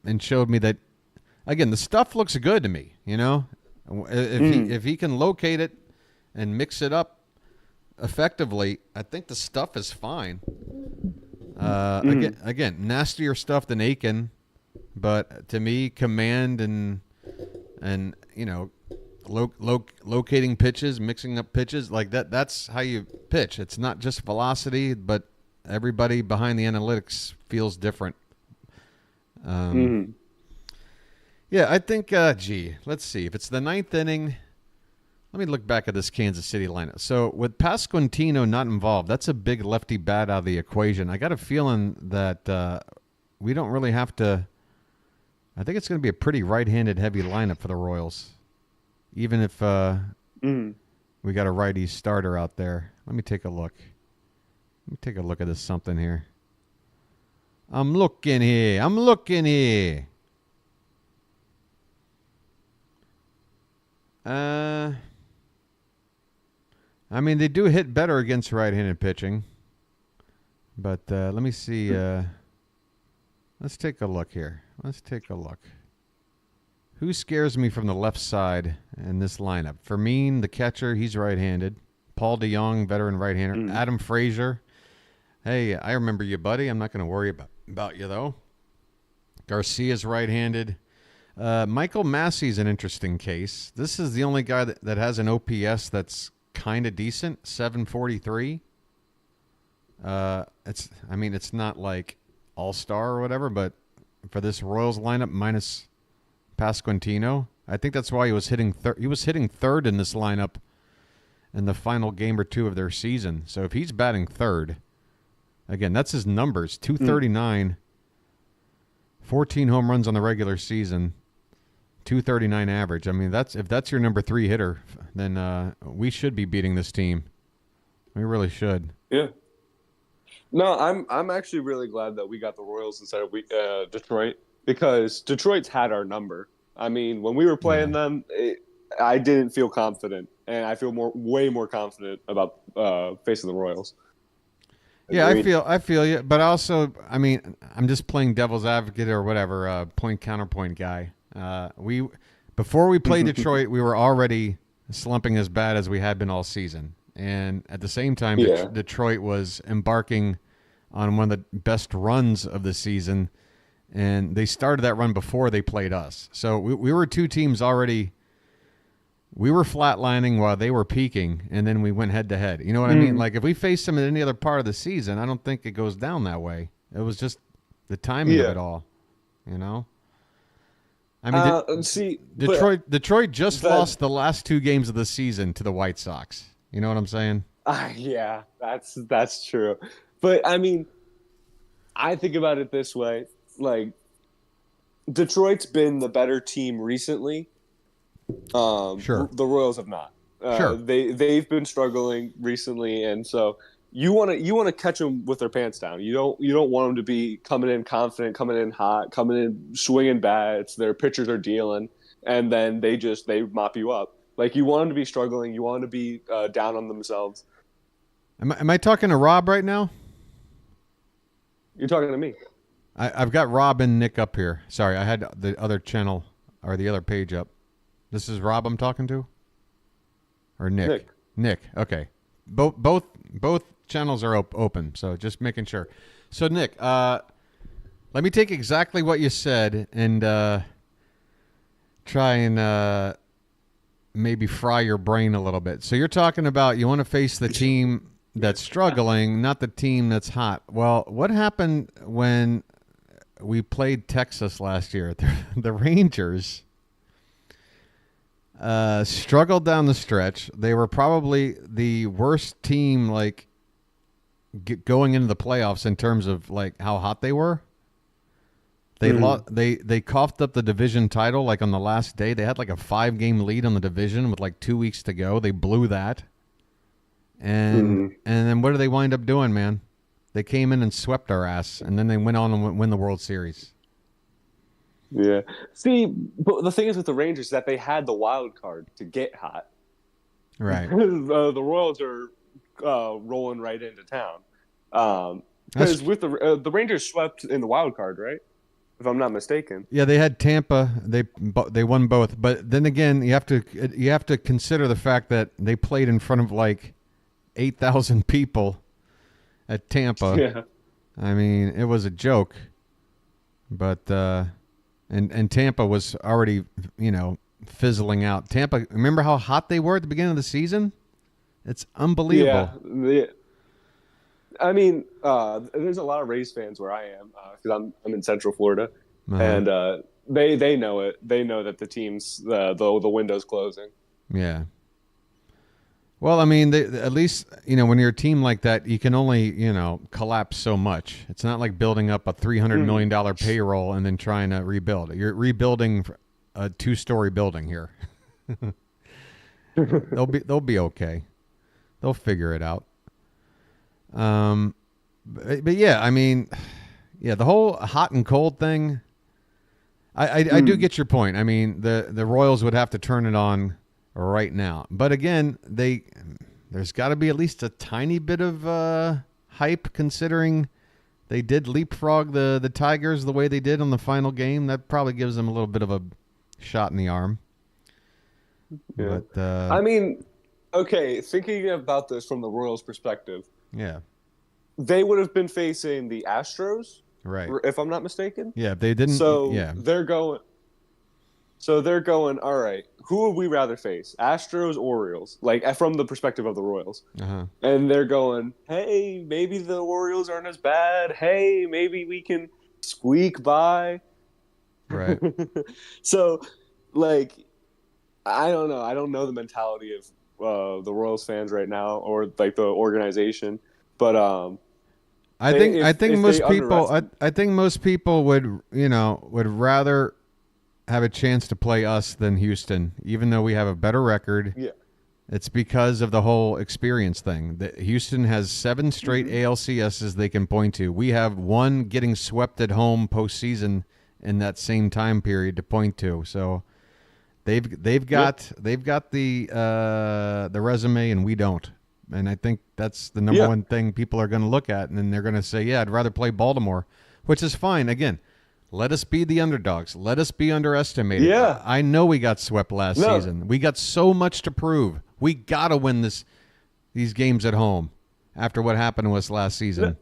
and showed me that, again, the stuff looks good to me, you know? If he can locate it and mix it up effectively, I think the stuff is fine. Again, nastier stuff than Aiken, but to me, command and you know, locating pitches, mixing up pitches like that. That's how you pitch. It's not just velocity, but everybody behind the analytics feels different. Yeah, I think. Let's see if it's the ninth inning. Let me look back at this Kansas City lineup. So with Pasquantino not involved, that's a big lefty bat out of the equation. I got a feeling that we don't really have to. I think it's going to be a pretty right-handed heavy lineup for the Royals, even if we got a righty starter out there. Let me take a look. Let me take a look at this something here. I'm looking here. I mean, they do hit better against right-handed pitching. But let me see. Let's take a look here. Who scares me from the left side in this lineup? Fermin, the catcher, he's right-handed. Paul DeJong, veteran right-hander. Adam Frazier. Hey, I remember you, buddy. I'm not going to worry about you, though. Garcia's right-handed. Michael Massey's an interesting case. This is the only guy that has an OPS that's kind of decent, 743. It's not like all-star or whatever, but for this Royals lineup minus Pasquantino, I think that's why he was hitting third in this lineup in the final game or two of their season. So if he's batting third, again, that's his numbers, 239, 14 home runs on the regular season, 239 average. I mean, if that's your number three hitter, then we should be beating this team. We really should. Yeah. No, I'm actually really glad that we got the Royals instead of Detroit, because Detroit's had our number. I mean, when we were playing them, I didn't feel confident, and I feel way more confident about facing the Royals. Yeah, I feel you, but also, I mean, I'm just playing devil's advocate or whatever, point counterpoint guy. Before we played Detroit, we were already slumping as bad as we had been all season. And at the same time, Detroit was embarking on one of the best runs of the season, and they started that run before they played us. So we were two teams already. We were flatlining while they were peaking, and then we went head-to-head. You know what I mean? Like, if we faced them in any other part of the season, I don't think it goes down that way. It was just the timing of it all, you know? I mean, Detroit just lost the last two games of the season to the White Sox. You know what I'm saying? Yeah, that's true. But, I mean, I think about it this way. Like, Detroit's been the better team recently. Sure. The Royals have not. Sure. They've been struggling recently, and so you want to catch them with their pants down. You don't want them to be coming in confident, coming in hot, coming in swinging bats. Their pitchers are dealing, and then they mop you up. Like, you want them to be struggling. You want them to be down on themselves. Am I talking to Rob right now? You're talking to me. I've got Rob and Nick up here. Sorry, I had the other channel or the other page up. This is Rob I'm talking to? or Nick? Nick. Nick. Okay. Both channels are open, so just making sure. So Nick, let me take exactly what you said and try and maybe fry your brain a little bit. So you're talking about you want to face the team that's struggling, not the team that's hot. Well, what happened when we played Texas last year? The Rangers struggled down the stretch. They were probably the worst team, like going into the playoffs in terms of like how hot they were. They coughed up the division title like on the last day. They had like a 5-game lead on the division with like 2 weeks to go. They blew that. And then what did they wind up doing, man? They came in and swept our ass, and then they went on and win the World Series. Yeah. See, but the thing is with the Rangers is that they had the wild card to get hot. Right. The Royals are rolling right into town. Because with the Rangers swept in the wild card, right? If I'm not mistaken. Yeah, they had Tampa. They won both, but then again, you have to consider the fact that they played in front of like 8,000 people at Tampa. Yeah. I mean, it was a joke. But and Tampa was already, fizzling out. Tampa, remember how hot they were at the beginning of the season? It's unbelievable. Yeah. I mean, there's a lot of Rays fans where I am because I'm in Central Florida, and they know it. They know that the team's the window's closing. Yeah. Well, I mean, at least when you're a team like that, you can only collapse so much. It's not like building up a $300 million payroll and then trying to rebuild. You're rebuilding a 2-story building here. They'll be okay. They'll figure it out. But yeah, I mean, yeah, the whole hot and cold thing. I do get your point. I mean, the Royals would have to turn it on right now, but again, there's got to be at least a tiny bit of hype considering they did leapfrog the Tigers the way they did on the final game. That probably gives them a little bit of a shot in the arm. Yeah. But I mean, okay, thinking about this from the Royals' perspective. Yeah. They would have been facing the Astros, Right. if I'm not mistaken. Yeah, they didn't. So yeah. they're going, all right, who would we rather face? Astros, Orioles? Like, from the perspective of the Royals. Uh-huh. And they're going, hey, maybe the Orioles aren't as bad. Hey, maybe we can squeak by. Right. So, like, I don't know. I don't know the mentality of the Royals fans right now or, like, the organization. But I think most people would rather have a chance to play us than Houston, even though we have a better record. Yeah. It's because of the whole experience thing. Houston has 7 straight ALCSs they can point to. We have 1 getting swept at home postseason in that same time period to point to. So they've got the resume and we don't. And I think that's the number one thing people are going to look at, and then they're going to say, yeah, I'd rather play Baltimore, which is fine. Again, let us be the underdogs. Let us be underestimated. Yeah. I know we got swept last season. We got so much to prove. We got to win these games at home after what happened to us last season.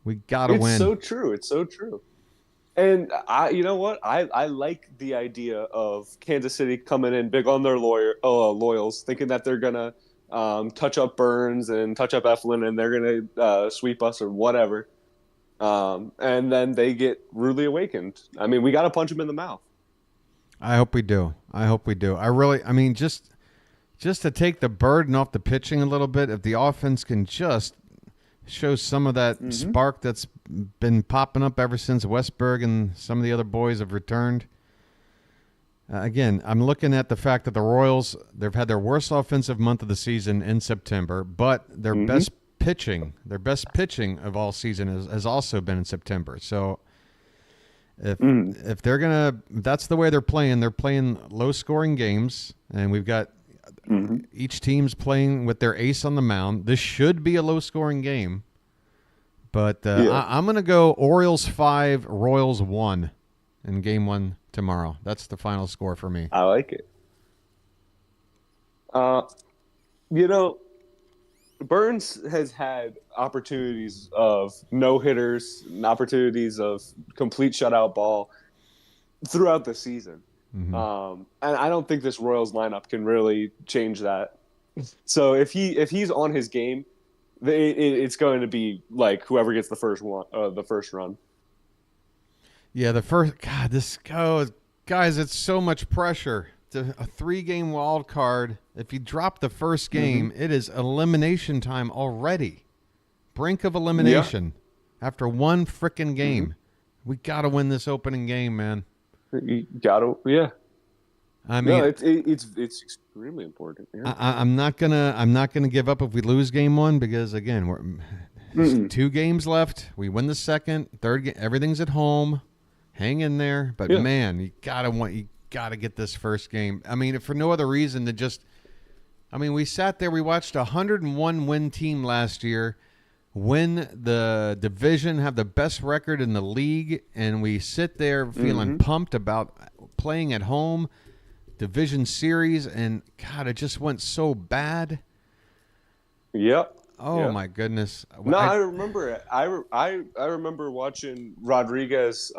We got to win. It's so true. It's so true. And you know what? I like the idea of Kansas City coming in big on their loyals, thinking that they're going to touch up Burns and touch up Eflin, and they're going to sweep us or whatever. And then they get rudely awakened. I mean, we got to punch them in the mouth. I hope we do. I mean, just to take the burden off the pitching a little bit, if the offense can just show some of that spark that's been popping up ever since Westberg and some of the other boys have returned. Again, I'm looking at the fact that the Royals, they've had their worst offensive month of the season in September, but their best pitching of all season has also been in September. So if they're gonna, that's the way they're playing low scoring games, and we've got each team's playing with their ace on the mound. This should be a low scoring game, but I'm gonna go Orioles 5, Royals 1 in game 1 tomorrow. That's the final score for me. I like it. Uh, you know, Burns has had opportunities of no hitters, and opportunities of complete shutout ball throughout the season. And I don't think this Royals lineup can really change that. So if he's on his game, it's going to be like whoever gets the first run. Yeah, the first God, this goes guys, it's so much pressure. It's a 3-game wild card. If you drop the first game, it is elimination time already. Brink of elimination after one frickin' game. We got to win this opening game, man. You gotta, yeah. I mean, No, it's extremely important. Yeah. I'm not gonna give up if we lose game one because again, there's 2 games left. We win the second, third game. Everything's at home. Hang in there, but man, you gotta get this first game. I mean, if for no other reason than just, I mean, we sat there, we watched a 101 win team last year win the division, have the best record in the league, and we sit there feeling pumped about playing at home, division series, and God, it just went so bad. Yep. Oh my goodness! No, I remember it. I remember watching Rodriguez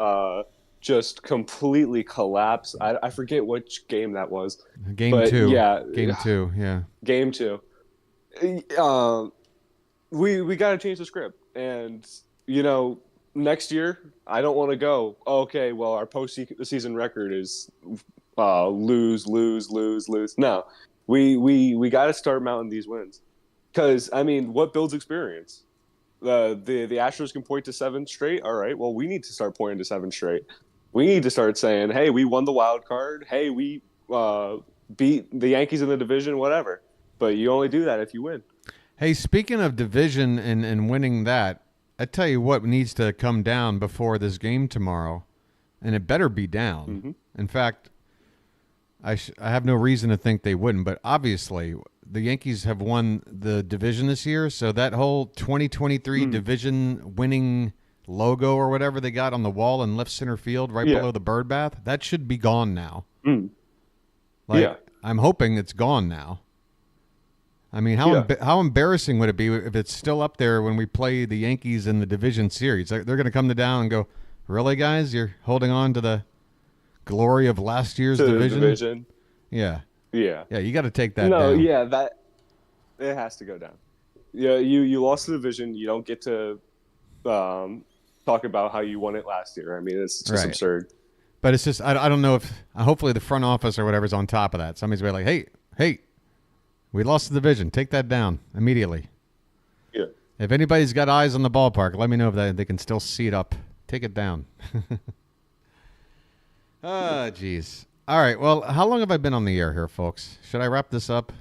just completely collapse. I forget which game that was. Game 2. Yeah. Game 2. Yeah. Game 2. We got to change the script, and next year I don't want to go. Okay, well our postseason record is lose. No, we got to start mounting these wins. Because, I mean, what builds experience? The Astros can point to 7 straight. All right, well, we need to start pointing to 7 straight. We need to start saying, hey, we won the wild card. Hey, we beat the Yankees in the division, whatever. But you only do that if you win. Hey, speaking of division and winning that, I tell you what needs to come down before this game tomorrow, and it better be down. In fact, I have no reason to think they wouldn't, but obviously the Yankees have won the division this year, so that whole 2023 division winning logo or whatever they got on the wall in left center field right below the bird bath, that should be gone now. I'm hoping it's gone now. I mean, how embarrassing would it be if it's still up there when we play the Yankees in the division series? They're going to come down and go, really, guys? You're holding on to the glory of last year's division? Yeah. Yeah. Yeah, you got to take that down. No, yeah, that it has to go down. Yeah, you lost the division. You don't get to talk about how you won it last year. I mean, it's just absurd. But it's just I don't know if hopefully the front office or whatever's on top of that. Somebody's going to be like, hey, we lost the division. Take that down immediately. Yeah. If anybody's got eyes on the ballpark, let me know if they can still see it up. Take it down. Oh, jeez. All right. Well, how long have I been on the air here, folks? Should I wrap this up?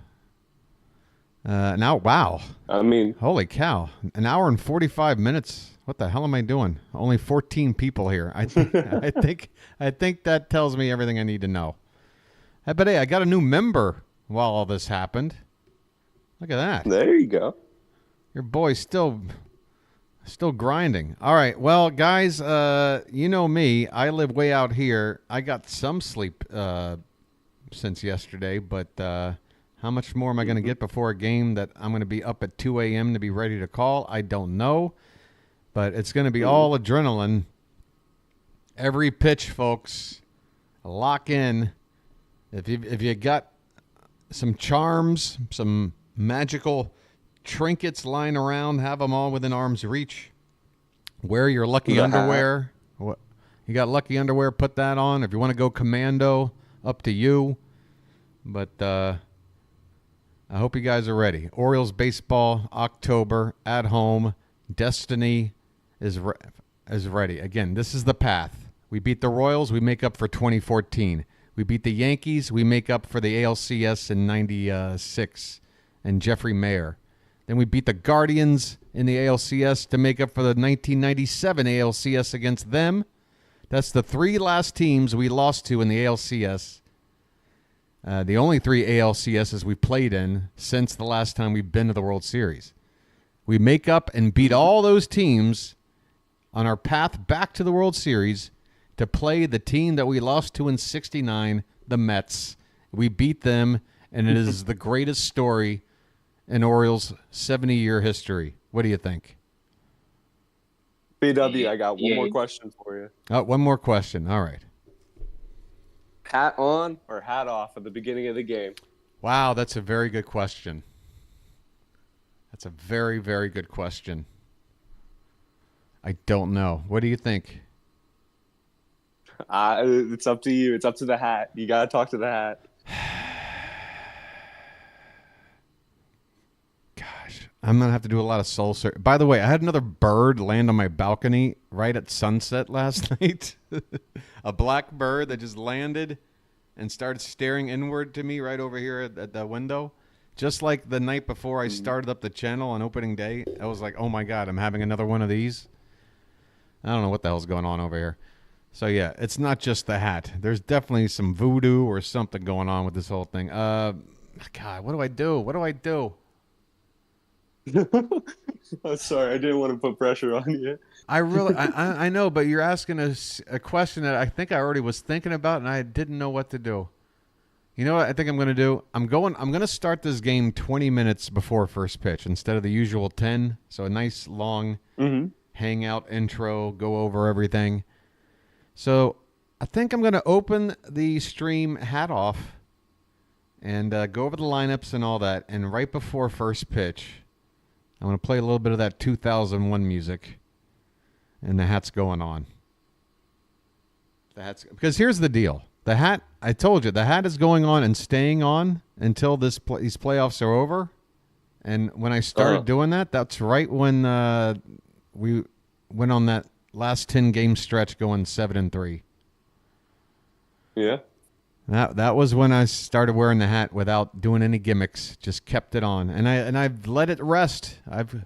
Now, wow. I mean, holy cow. An hour and 45 minutes. What the hell am I doing? Only 14 people here. I think that tells me everything I need to know. But hey, I got a new member while all this happened. Look at that. There you go. Your boy's still grinding. All right. Well, guys, you know me. I live way out here. I got some sleep since yesterday, but how much more am I going to get before a game that I'm going to be up at 2 a.m. to be ready to call? I don't know, but it's going to be all adrenaline. Every pitch, folks. Lock in. If you got some charms, some magical trinkets lying around, have them all within arm's reach. Wear your lucky underwear. What you got? Lucky underwear? Put that on. If you want to go commando, up to you. But I hope you guys are ready. Orioles baseball, October at home. Destiny is ready. Again, this is the path. We beat the Royals. We make up for 2014. We beat the Yankees. We make up for the ALCS in '96 and Jeffrey Mayer. Then we beat the Guardians in the ALCS to make up for the 1997 ALCS against them. That's the 3 last teams we lost to in the ALCS. The only 3 ALCSs we played in since the last time we've been to the World Series. We make up and beat all those teams on our path back to the World Series to play the team that we lost to in '69, the Mets. We beat them, and it is the greatest story in Orioles' 70-year history. What do you think? BW, I got one Yeah. more question for you. Oh, one more question. All right. Hat on or hat off at the beginning of the game? Wow, that's a very good question. That's a very, very good question. I don't know. What do you think? It's up to you. It's up to the hat. You got to talk to the hat. Gosh, I'm going to have to do a lot of soul search. By the way, I had another bird land on my balcony right at sunset last night. A black bird that just landed and started staring inward to me right over here at the window. Just like the night before I started up the channel on opening day. I was like, oh my God, I'm having another one of these. I don't know what the hell's going on over here. So yeah, it's not just the hat. There's definitely some voodoo or something going on with this whole thing. God, what do I do? What do I do? Oh, sorry, I didn't want to put pressure on you. I know, but you're asking a question that I think I already was thinking about, and I didn't know what to do. You know what I think I'm going to do? I'm going to start this game 20 minutes before first pitch instead of the usual 10. So a nice long hangout intro, go over everything. So I think I'm going to open the stream hat off and go over the lineups and all that. And right before first pitch, I'm going to play a little bit of that 2001 music. And the hat's going on. Because here's the deal. The hat, I told you, the hat is going on and staying on until these playoffs are over. And when I started doing that, that's right when we went on that last 10-game stretch going 7-3. Yeah. That was when I started wearing the hat without doing any gimmicks. Just kept it on, and I've let it rest.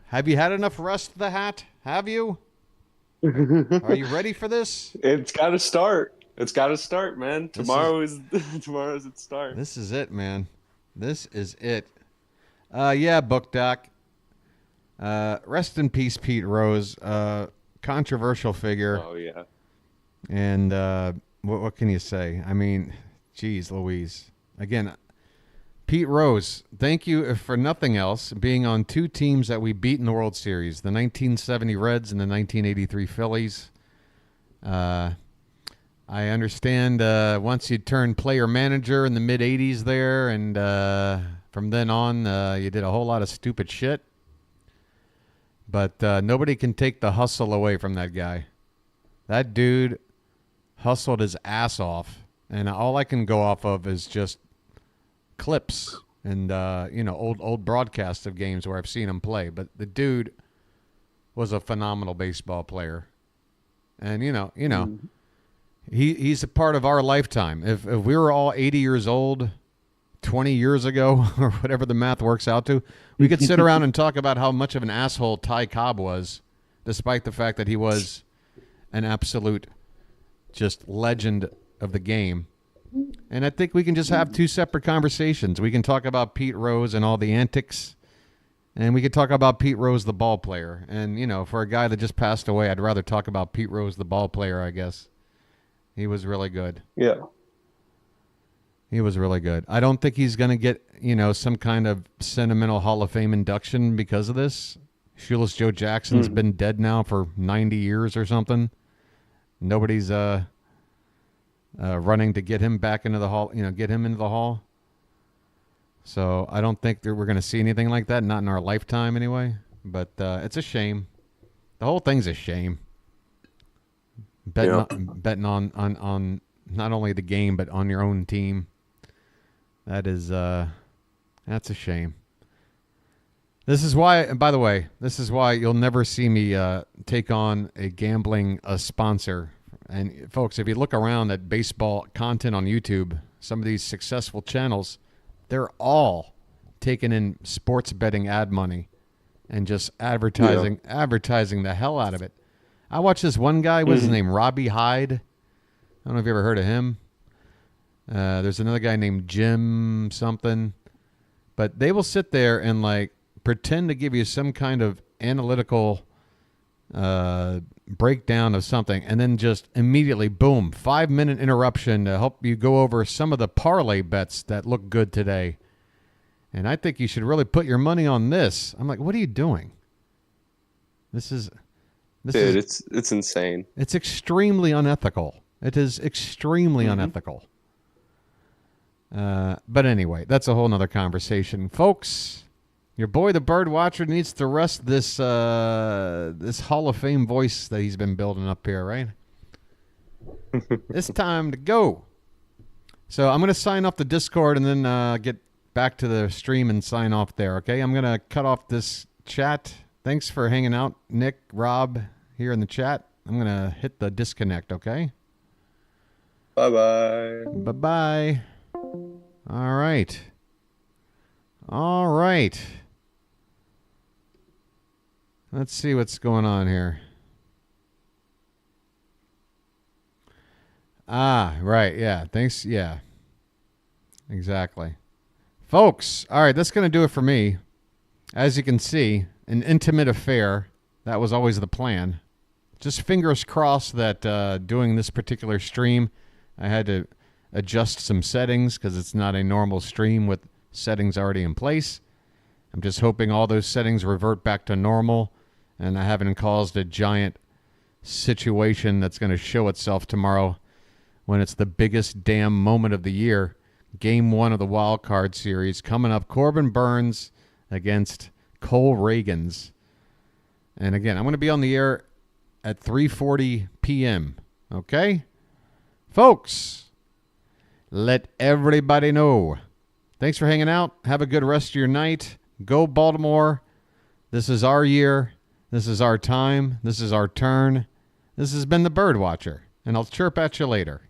Have you had enough rest of the hat? Have you? Are you ready for this? It's got to start. It's got to start, man. Tomorrow's its start. This is it, man. This is it. Yeah, Book Doc. Rest in peace, Pete Rose. Controversial figure. Oh yeah. And what can you say? I mean, geez, Louise. Again, Pete Rose, thank you for nothing else, being on two teams that we beat in the World Series, the 1970 Reds and the 1983 Phillies. I understand once you turned player manager in the mid-'80s there, and from then on you did a whole lot of stupid shit. But nobody can take the hustle away from that guy. That dude hustled his ass off, and all I can go off of is just clips and old broadcasts of games where I've seen him play. But the dude was a phenomenal baseball player, and he's a part of our lifetime. If we were all 80 years old 20 years ago, or whatever the math works out to, we could sit around and talk about how much of an asshole Ty Cobb was, despite the fact that he was an absolute just legend of the game. And I think we can just have two separate conversations. We can talk about Pete Rose and all the antics, and we could talk about Pete Rose, the ball player. And, for a guy that just passed away, I'd rather talk about Pete Rose, the ball player, I guess. He was really good. Yeah. He was really good. I don't think he's going to get, some kind of sentimental Hall of Fame induction because of this. Shoeless Joe Jackson's been dead now for 90 years or something. Nobody's running to get him back into the hall, get him into the hall. So I don't think that we're going to see anything like that, not in our lifetime anyway. But it's a shame. The whole thing's a shame. Betting on not only the game but on your own team. That's a shame. This is why, and by the way, you'll never see me take on a gambling sponsor. And folks, if you look around at baseball content on YouTube, some of these successful channels, they're all taking in sports betting ad money and just advertising the hell out of it. I watched this one guy, what's his name, Robbie Hyde. I don't know if you ever heard of him. There's another guy named Jim something. But they will sit there and pretend to give you some kind of analytical breakdown of something, and then just immediately, boom, 5-minute interruption to help you go over some of the parlay bets that look good today. And I think you should really put your money on this. I'm like, what are you doing? This is It's insane. it's extremely unethical. It is extremely unethical. But anyway, that's a whole nother conversation. Folks, your boy the Bird Watcher needs to rest this this Hall of Fame voice that he's been building up here, right? It's time to go. So I'm going to sign off the Discord and then get back to the stream and sign off there, okay? I'm going to cut off this chat. Thanks for hanging out, Nick, Rob, here in the chat. I'm going to hit the disconnect, okay? Bye-bye. Bye-bye. All right. All right. Let's see what's going on here. Ah, right. Yeah. Thanks. Yeah. Exactly. Folks, all right, that's going to do it for me. As you can see, an intimate affair. That was always the plan. Just fingers crossed that doing this particular stream, I had to adjust some settings because it's not a normal stream with settings already in place. I'm just hoping all those settings revert back to normal and I haven't caused a giant situation that's going to show itself tomorrow when it's the biggest damn moment of the year. Game 1 of the wild card series coming up. Corbin Burnes against Cole Reagans. And again, I'm going to be on the air at 3:40 p.m. Okay? Folks, let everybody know. Thanks for hanging out. Have a good rest of your night. Go Baltimore. This is our year. This is our time. This is our turn. This has been the Bird Watcher. And I'll chirp at you later.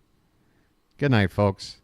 Good night, folks.